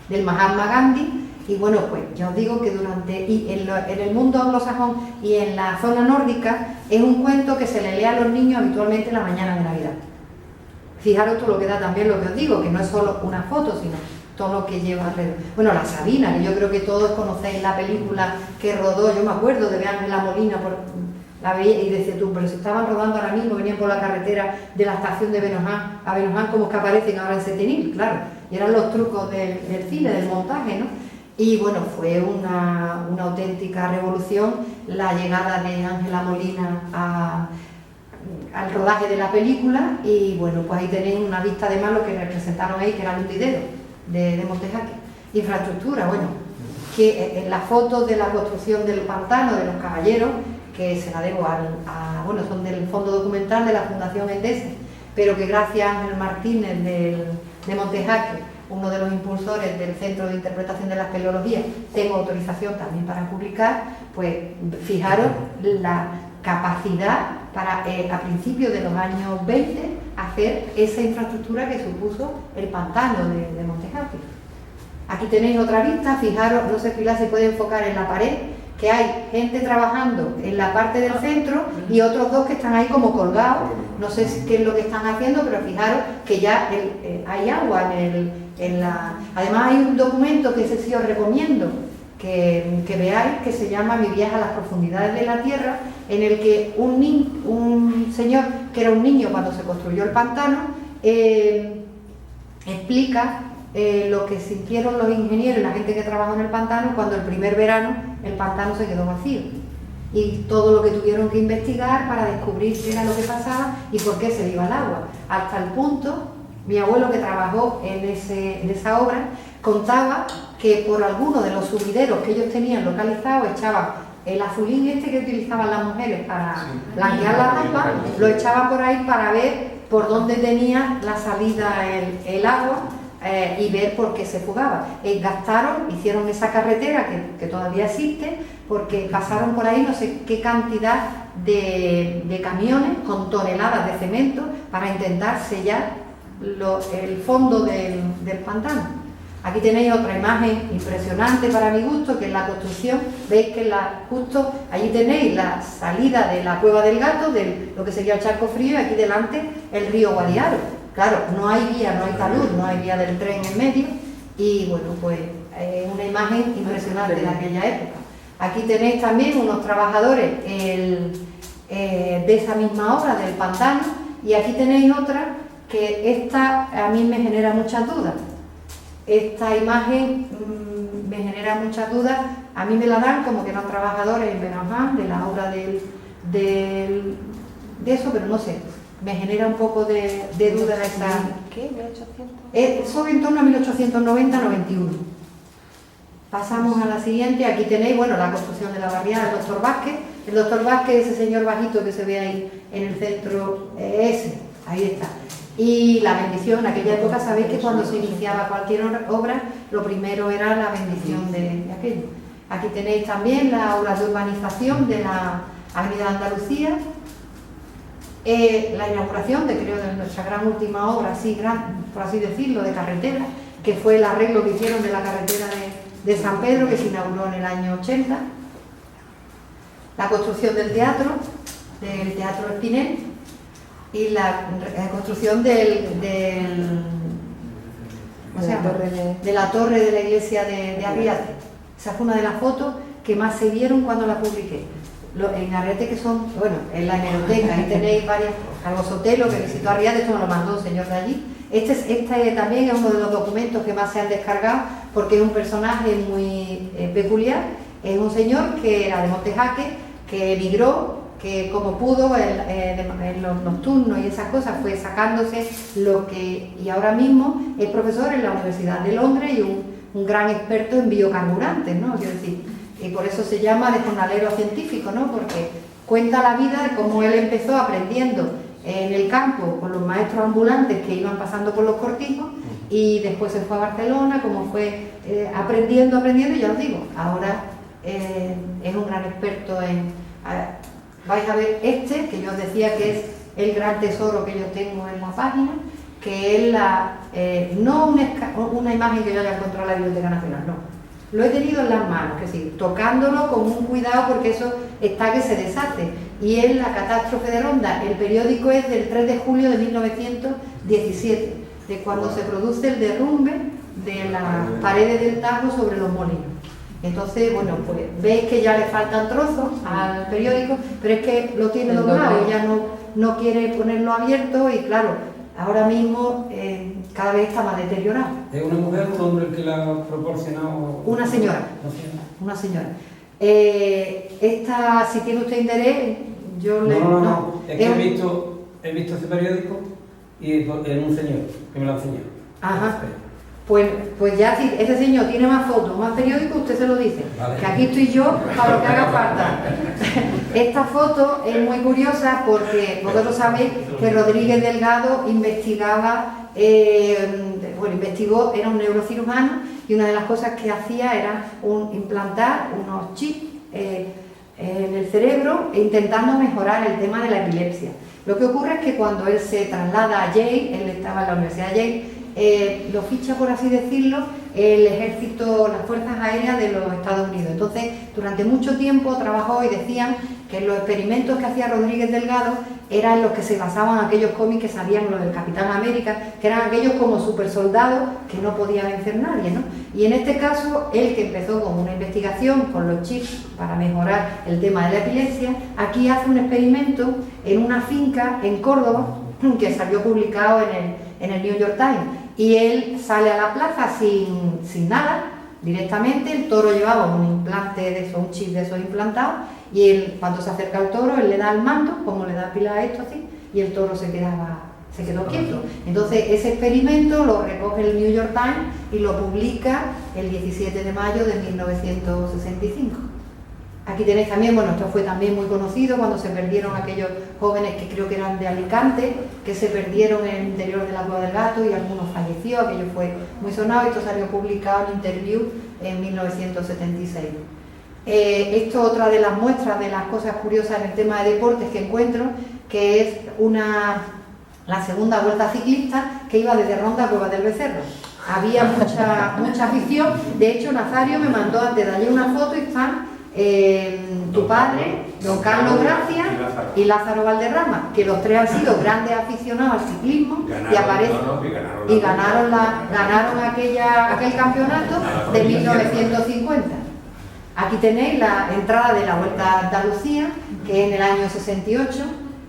del Mahatma Gandhi. Y bueno, pues yo os digo que en el mundo anglosajón y en la zona nórdica es un cuento que se le lee a los niños habitualmente en la mañana de Navidad. Fijaros tú lo que da también lo que os digo, que no es solo una foto, sino todo lo que lleva alrededor. Bueno, la Sabina, que yo creo que todos conocéis la película que rodó, yo me acuerdo de Ángela Molina, la veía y decía tú, pero si estaban rodando ahora mismo, venían por la carretera de la estación de Benoján a Benoján, como que aparecen ahora en Setenil, claro, y eran los trucos del cine, del montaje, ¿no? Y bueno, fue una auténtica revolución la llegada de Ángela Molina al rodaje de la película. Y bueno, pues ahí tenéis una vista de lo que representaron ahí, que era el hundidero de Montejaque. Infraestructura, bueno, que en las fotos de la construcción del pantano de los caballeros, que se la debo bueno, son del fondo documental de la Fundación Endesa, pero que gracias a Ángel Martínez de Montejaque, uno de los impulsores del Centro de Interpretación de la Espeleología, tengo autorización también para publicar. Pues fijaros la capacidad para a principios de los años 20 hacer esa infraestructura que supuso el pantano de Montejaque. Aquí tenéis otra vista, fijaros, no sé si se puede enfocar en la pared, que hay gente trabajando en la parte del centro y otros dos que están ahí como colgados, no sé qué es lo que están haciendo, pero fijaros que ya hay agua Además hay un documento que ese sí os recomiendo que veáis, que se llama Mi viaje a las profundidades de la tierra, en el que un señor que era un niño cuando se construyó el pantano explica lo que sintieron los ingenieros y la gente que trabajó en el pantano cuando el primer verano el pantano se quedó vacío, y todo lo que tuvieron que investigar para descubrir qué era lo que pasaba y por qué se iba el agua, hasta el punto, mi abuelo que trabajó en esa obra contaba que por alguno de los sumideros que ellos tenían localizados echaban el azulín este que utilizaban las mujeres para blanquear la ropa, lo echaban por ahí para ver por dónde tenía la salida el agua y ver por qué se fugaba. Gastaron, hicieron esa carretera que todavía existe, porque pasaron por ahí no sé qué cantidad de camiones con toneladas de cemento para intentar sellar el fondo del pantano. Aquí tenéis otra imagen impresionante para mi gusto, que es la construcción. Veis que justo allí tenéis la salida de la Cueva del Gato, de lo que sería el Charco Frío, y aquí delante el río Guadiaro. Claro, no hay vía, no hay talud, no hay vía del tren en medio, y bueno, pues una imagen impresionante de aquella época. Aquí tenéis también unos trabajadores de esa misma obra, del pantano, y aquí tenéis otra que esta a mí me genera muchas dudas. Esta imagen me genera muchas dudas, a mí me la dan como que eran trabajadores en Benoján, de la obra de eso, pero no sé, me genera un poco de duda esa... ¿Qué? ¿1800? Eso en torno a 1890-91. Pasamos a la siguiente. Aquí tenéis, bueno, la construcción de la barriada del Doctor Vázquez. El Doctor Vázquez, ese señor bajito que se ve ahí en el centro, ahí está. Y la bendición, en aquella época sabéis que cuando se iniciaba cualquier obra, lo primero era la bendición de aquello. Aquí tenéis también la obra de urbanización de la Avenida Andalucía, la inauguración de nuestra gran última obra, así por así decirlo, de carretera, que fue el arreglo que hicieron de la carretera de San Pedro, que se inauguró en el año 80. La construcción del Teatro Espinel. y la reconstrucción ¿cómo se llama? De la torre de la iglesia de Arriate. Esa fue una de las fotos que más se vieron cuando la publiqué. En Arriate, que son, bueno, en la hemeroteca, ahí tenéis varias. Carlos Sotelo, que visitó Arriate, esto me lo mandó un señor de allí. Este también es uno de los documentos que más se han descargado porque es un personaje muy peculiar. Es un señor que era de Montejaque, que emigró, que como pudo en los nocturnos y esas cosas fue sacándose y ahora mismo es profesor en la Universidad de Londres y un gran experto en biocarburantes, ¿no? Quiero decir, y por eso se llama de jornalero científico, ¿no? Porque cuenta la vida de cómo él empezó aprendiendo en el campo con los maestros ambulantes que iban pasando por los cortijos y después se fue a Barcelona, como fue aprendiendo y ya os digo, ahora es un gran experto vais a ver que yo os decía que es el gran tesoro que yo tengo en la página, que es no una imagen que yo haya encontrado en la Biblioteca Nacional, no. Lo he tenido en las manos, es decir, tocándolo con un cuidado porque eso está que se deshace. Y es la catástrofe de Ronda. El periódico es del 3 de julio de 1917, de cuando se produce el derrumbe de las paredes del Tajo sobre los molinos. Entonces, bueno, pues veis que ya le faltan trozos al periódico, pero es que lo tiene doblado, ella no quiere ponerlo abierto y claro, ahora mismo cada vez está más deteriorado. ¿Es una mujer o un hombre el que la ha proporcionado? Una señora. Una señora. Esta, si tiene usted interés, yo le... No. Es que he visto ese periódico y en un señor que me lo ha enseñado. Ajá. Pues ya si ese señor tiene más fotos, más periódicos, usted se lo dice. Vale. Que aquí estoy yo para lo que haga falta. Esta foto es muy curiosa porque vosotros sabéis que Rodríguez Delgado investigó, era un neurocirujano y una de las cosas que hacía era implantar unos chips en el cerebro intentando mejorar el tema de la epilepsia. Lo que ocurre es que cuando él se traslada a Yale, él estaba en la Universidad de Yale, lo ficha, por así decirlo, el ejército, las fuerzas aéreas de los Estados Unidos. Entonces, durante mucho tiempo trabajó y decían que los experimentos que hacía Rodríguez Delgado eran los que se basaban en aquellos cómics que salían, los del Capitán América, que eran aquellos como super soldados que no podía vencer nadie, ¿no? Y en este caso, él que empezó con una investigación con los chips para mejorar el tema de la epilepsia, aquí hace un experimento en una finca en Córdoba que salió publicado en el New York Times. Y él sale a la plaza sin nada, directamente. El toro llevaba un implante de esos, un chip de esos implantados, y él, cuando se acerca al toro, él le da el mando, como le da pila a esto así, y el toro se quedó quieto. Entonces ese experimento lo recoge el New York Times y lo publica el 17 de mayo de 1965. Aquí tenéis también, bueno, esto fue también muy conocido cuando se perdieron aquellos jóvenes que creo que eran de Alicante, que se perdieron en el interior de la Cueva del Gato y algunos falleció, aquello fue muy sonado, esto salió publicado en Interview en 1976. Esto es otra de las muestras de las cosas curiosas en el tema de deportes que encuentro, que es la segunda vuelta ciclista que iba desde Ronda a Cueva del Becerro. Había mucha afición, de hecho Nazario me mandó antes de allí una foto y están tu padre, don Carlos Gracia y Lázaro Valderrama, que los tres han sido grandes aficionados al ciclismo y ganaron aquel campeonato de 1950. Aquí tenéis la entrada de la Vuelta a Andalucía, que es en el año 68.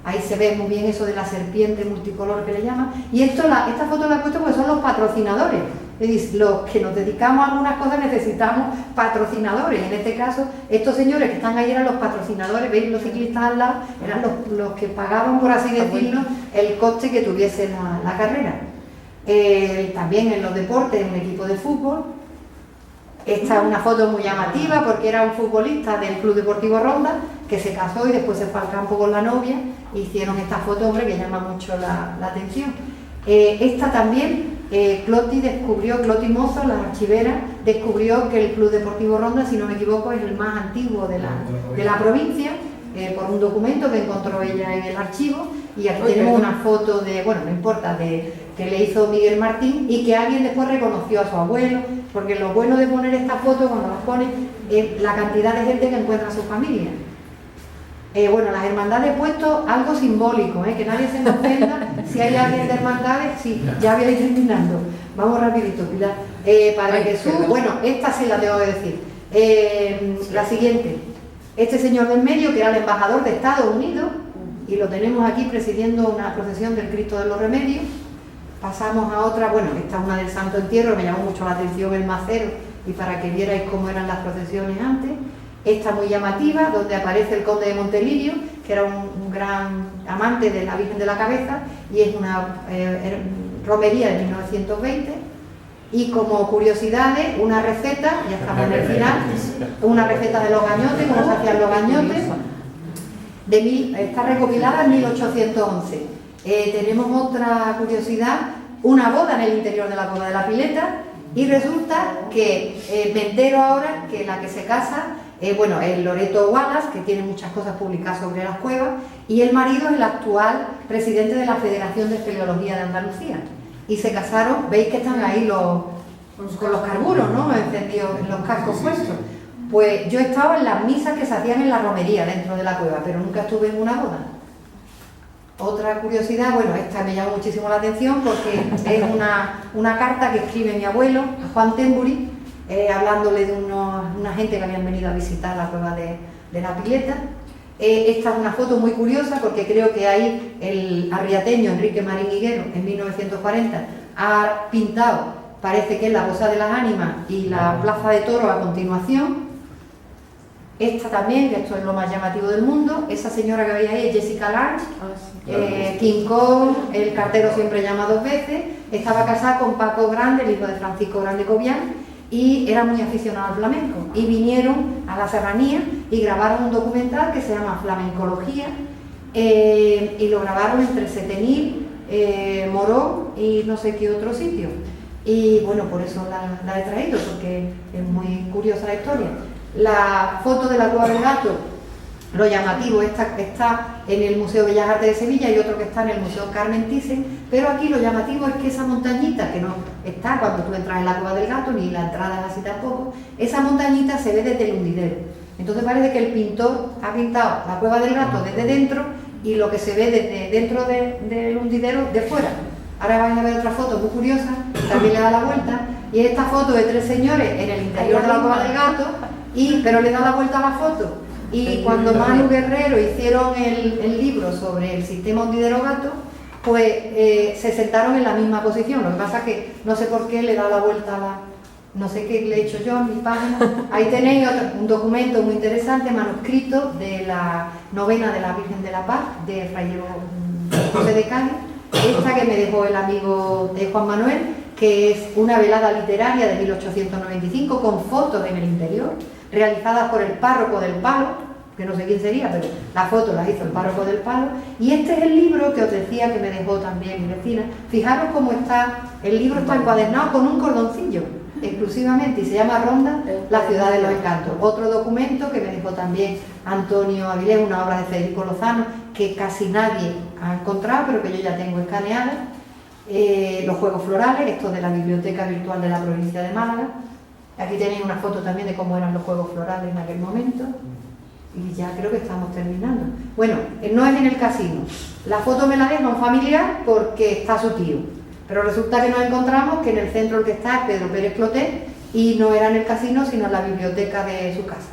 Ahí se ve muy bien eso de la serpiente multicolor que le llaman. Y esta foto la he puesto porque son los patrocinadores. Es decir, los que nos dedicamos a algunas cosas necesitamos patrocinadores. En este caso, estos señores que están ahí eran los patrocinadores. ¿Veis? Los ciclistas al lado eran los que pagaban, por así decirlo, el coste que tuviese la carrera. También en los deportes, en un equipo de fútbol. Esta es una foto muy llamativa porque era un futbolista del Club Deportivo Ronda que se casó y después se fue al campo con la novia e hicieron esta foto, hombre, que llama mucho la atención. Esta también, Cloti Mozo, la archivera, descubrió que el Club Deportivo Ronda, si no me equivoco, es el más antiguo de la provincia, por un documento que encontró ella en el archivo. Y aquí tenemos una foto no importa, que le hizo Miguel Martín y que alguien después reconoció a su abuelo, porque lo bueno de poner esta foto, cuando las pone, es la cantidad de gente que encuentra a su familia. Bueno, las hermandades he puesto algo simbólico, que nadie se me ofenda. Si hay alguien de hermandades, sí, ya voy a ir terminando. Vamos rapidito, Pilar. Padre Jesús, bueno, esta sí la tengo que decir. La siguiente. Este señor del medio, que era el embajador de Estados Unidos, y lo tenemos aquí presidiendo una procesión del Cristo de los Remedios. Pasamos a otra, bueno, esta es una del Santo Entierro, me llamó mucho la atención el macero, y para que vierais cómo eran las procesiones antes. Esta muy llamativa, donde aparece el conde de Montelirio, que era un gran amante de la Virgen de la Cabeza, y es una romería de 1920. Y como curiosidades, una receta, ya estamos en el final, una receta de los gañotes, cómo se hacían los gañotes, está recopilada en 1811. Tenemos otra curiosidad, una boda en el interior de la cueva de la Pileta, y resulta que me entero ahora que la que se casa, bueno, el Loreto Wallace, que tiene muchas cosas publicadas sobre las cuevas, y el marido es el actual presidente de la Federación de Espeleología de Andalucía. Y se casaron, veis que están ahí con los carburos, ¿no? Encendidos, los cascos puestos. Pues yo estaba en las misas que se hacían en la romería dentro de la cueva, pero nunca estuve en una boda. Otra curiosidad, bueno, esta me llama muchísimo la atención porque es una carta que escribe mi abuelo, Juan Tembury, hablándole de una gente que habían venido a visitar la cueva de la Pileta. Esta es una foto muy curiosa porque creo que ahí el arriateño Enrique Marín Higuero en 1940 ha pintado, parece que es la Posada de las Ánimas y la Plaza de Toros a continuación. Esta también, que esto es lo más llamativo del mundo. Esa señora que veis ahí es Jessica Lange, King Kong, el cartero siempre llama dos veces. Estaba casada con Paco Grande, el hijo de Francisco Grande Cobian, y era muy aficionado al flamenco. Y vinieron a la serranía y grabaron un documental que se llama Flamencología, y lo grabaron entre Setenil, Morón y no sé qué otro sitio. Y bueno, por eso la he traído, porque es muy curiosa la historia. La foto de la Cueva del Gato, lo llamativo, esta está en el Museo de Bellas Artes de Sevilla y otro que está en el Museo Carmen Thyssen, pero aquí lo llamativo es que esa montañita, que no está cuando tú entras en la Cueva del Gato, ni la entrada es así tampoco, esa montañita se ve desde el hundidero. Entonces parece que el pintor ha pintado la Cueva del Gato desde dentro y lo que se ve desde dentro del hundidero de fuera. Ahora vais a ver otra foto muy curiosa, también le da la vuelta, y esta foto de tres señores en el interior de la Cueva del Gato, pero le da la vuelta a la foto. Y cuando Manu Guerrero hicieron el libro sobre el sistema hundidero gato, pues se sentaron en la misma posición. Lo que pasa es que no sé por qué le da la vuelta a no sé qué le he hecho yo a mi página. Ahí tenéis un documento muy interesante, manuscrito de la novena de la Virgen de la Paz, de Fray José de Cádiz. Esta que me dejó el amigo de Juan Manuel, que es una velada literaria de 1895 con fotos en el interior, realizadas por el párroco del Palo, que no sé quién sería, pero la foto la hizo el párroco del Palo. Y este es el libro que os decía que me dejó también mi vecina. Fijaros cómo está, el libro está encuadernado con un cordoncillo, exclusivamente, y se llama Ronda, la ciudad de los encantos. Otro documento que me dejó también Antonio Avilés, una obra de Federico Lozano, que casi nadie ha encontrado, pero que yo ya tengo escaneada. Los juegos florales, esto de la biblioteca virtual de la provincia de Málaga. Aquí tenéis una foto también de cómo eran los juegos florales en aquel momento. Y ya creo que estamos terminando. Bueno, no es en el casino. La foto me la deja un familiar porque está su tío. Pero resulta que nos encontramos que en el centro el que está es Pedro Pérez Clotet y no era en el casino, sino en la biblioteca de su casa.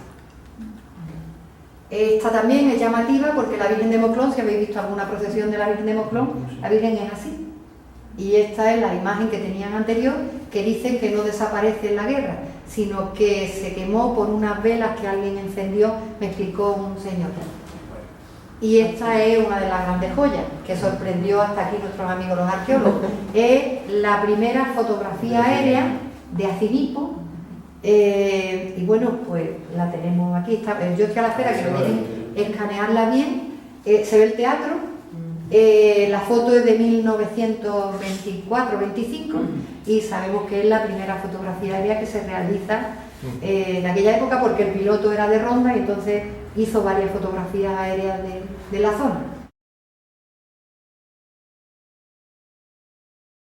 Esta también es llamativa porque la Virgen de Moclón, si habéis visto alguna procesión de la Virgen de Moclón, la Virgen es así. Y esta es la imagen que tenían anterior, que dicen que no desaparece en la guerra, sino que se quemó por unas velas que alguien encendió, me explicó un señor. Y esta es una de las grandes joyas, que sorprendió hasta aquí nuestros amigos los arqueólogos. Es la primera fotografía aérea de Acinipo, y bueno, pues la tenemos aquí. Yo estoy a la espera que me dejen escanearla bien. Se ve el teatro. La foto es de 1924-25 y sabemos que es la primera fotografía aérea que se realiza en aquella época, porque el piloto era de Ronda y entonces hizo varias fotografías aéreas de la zona.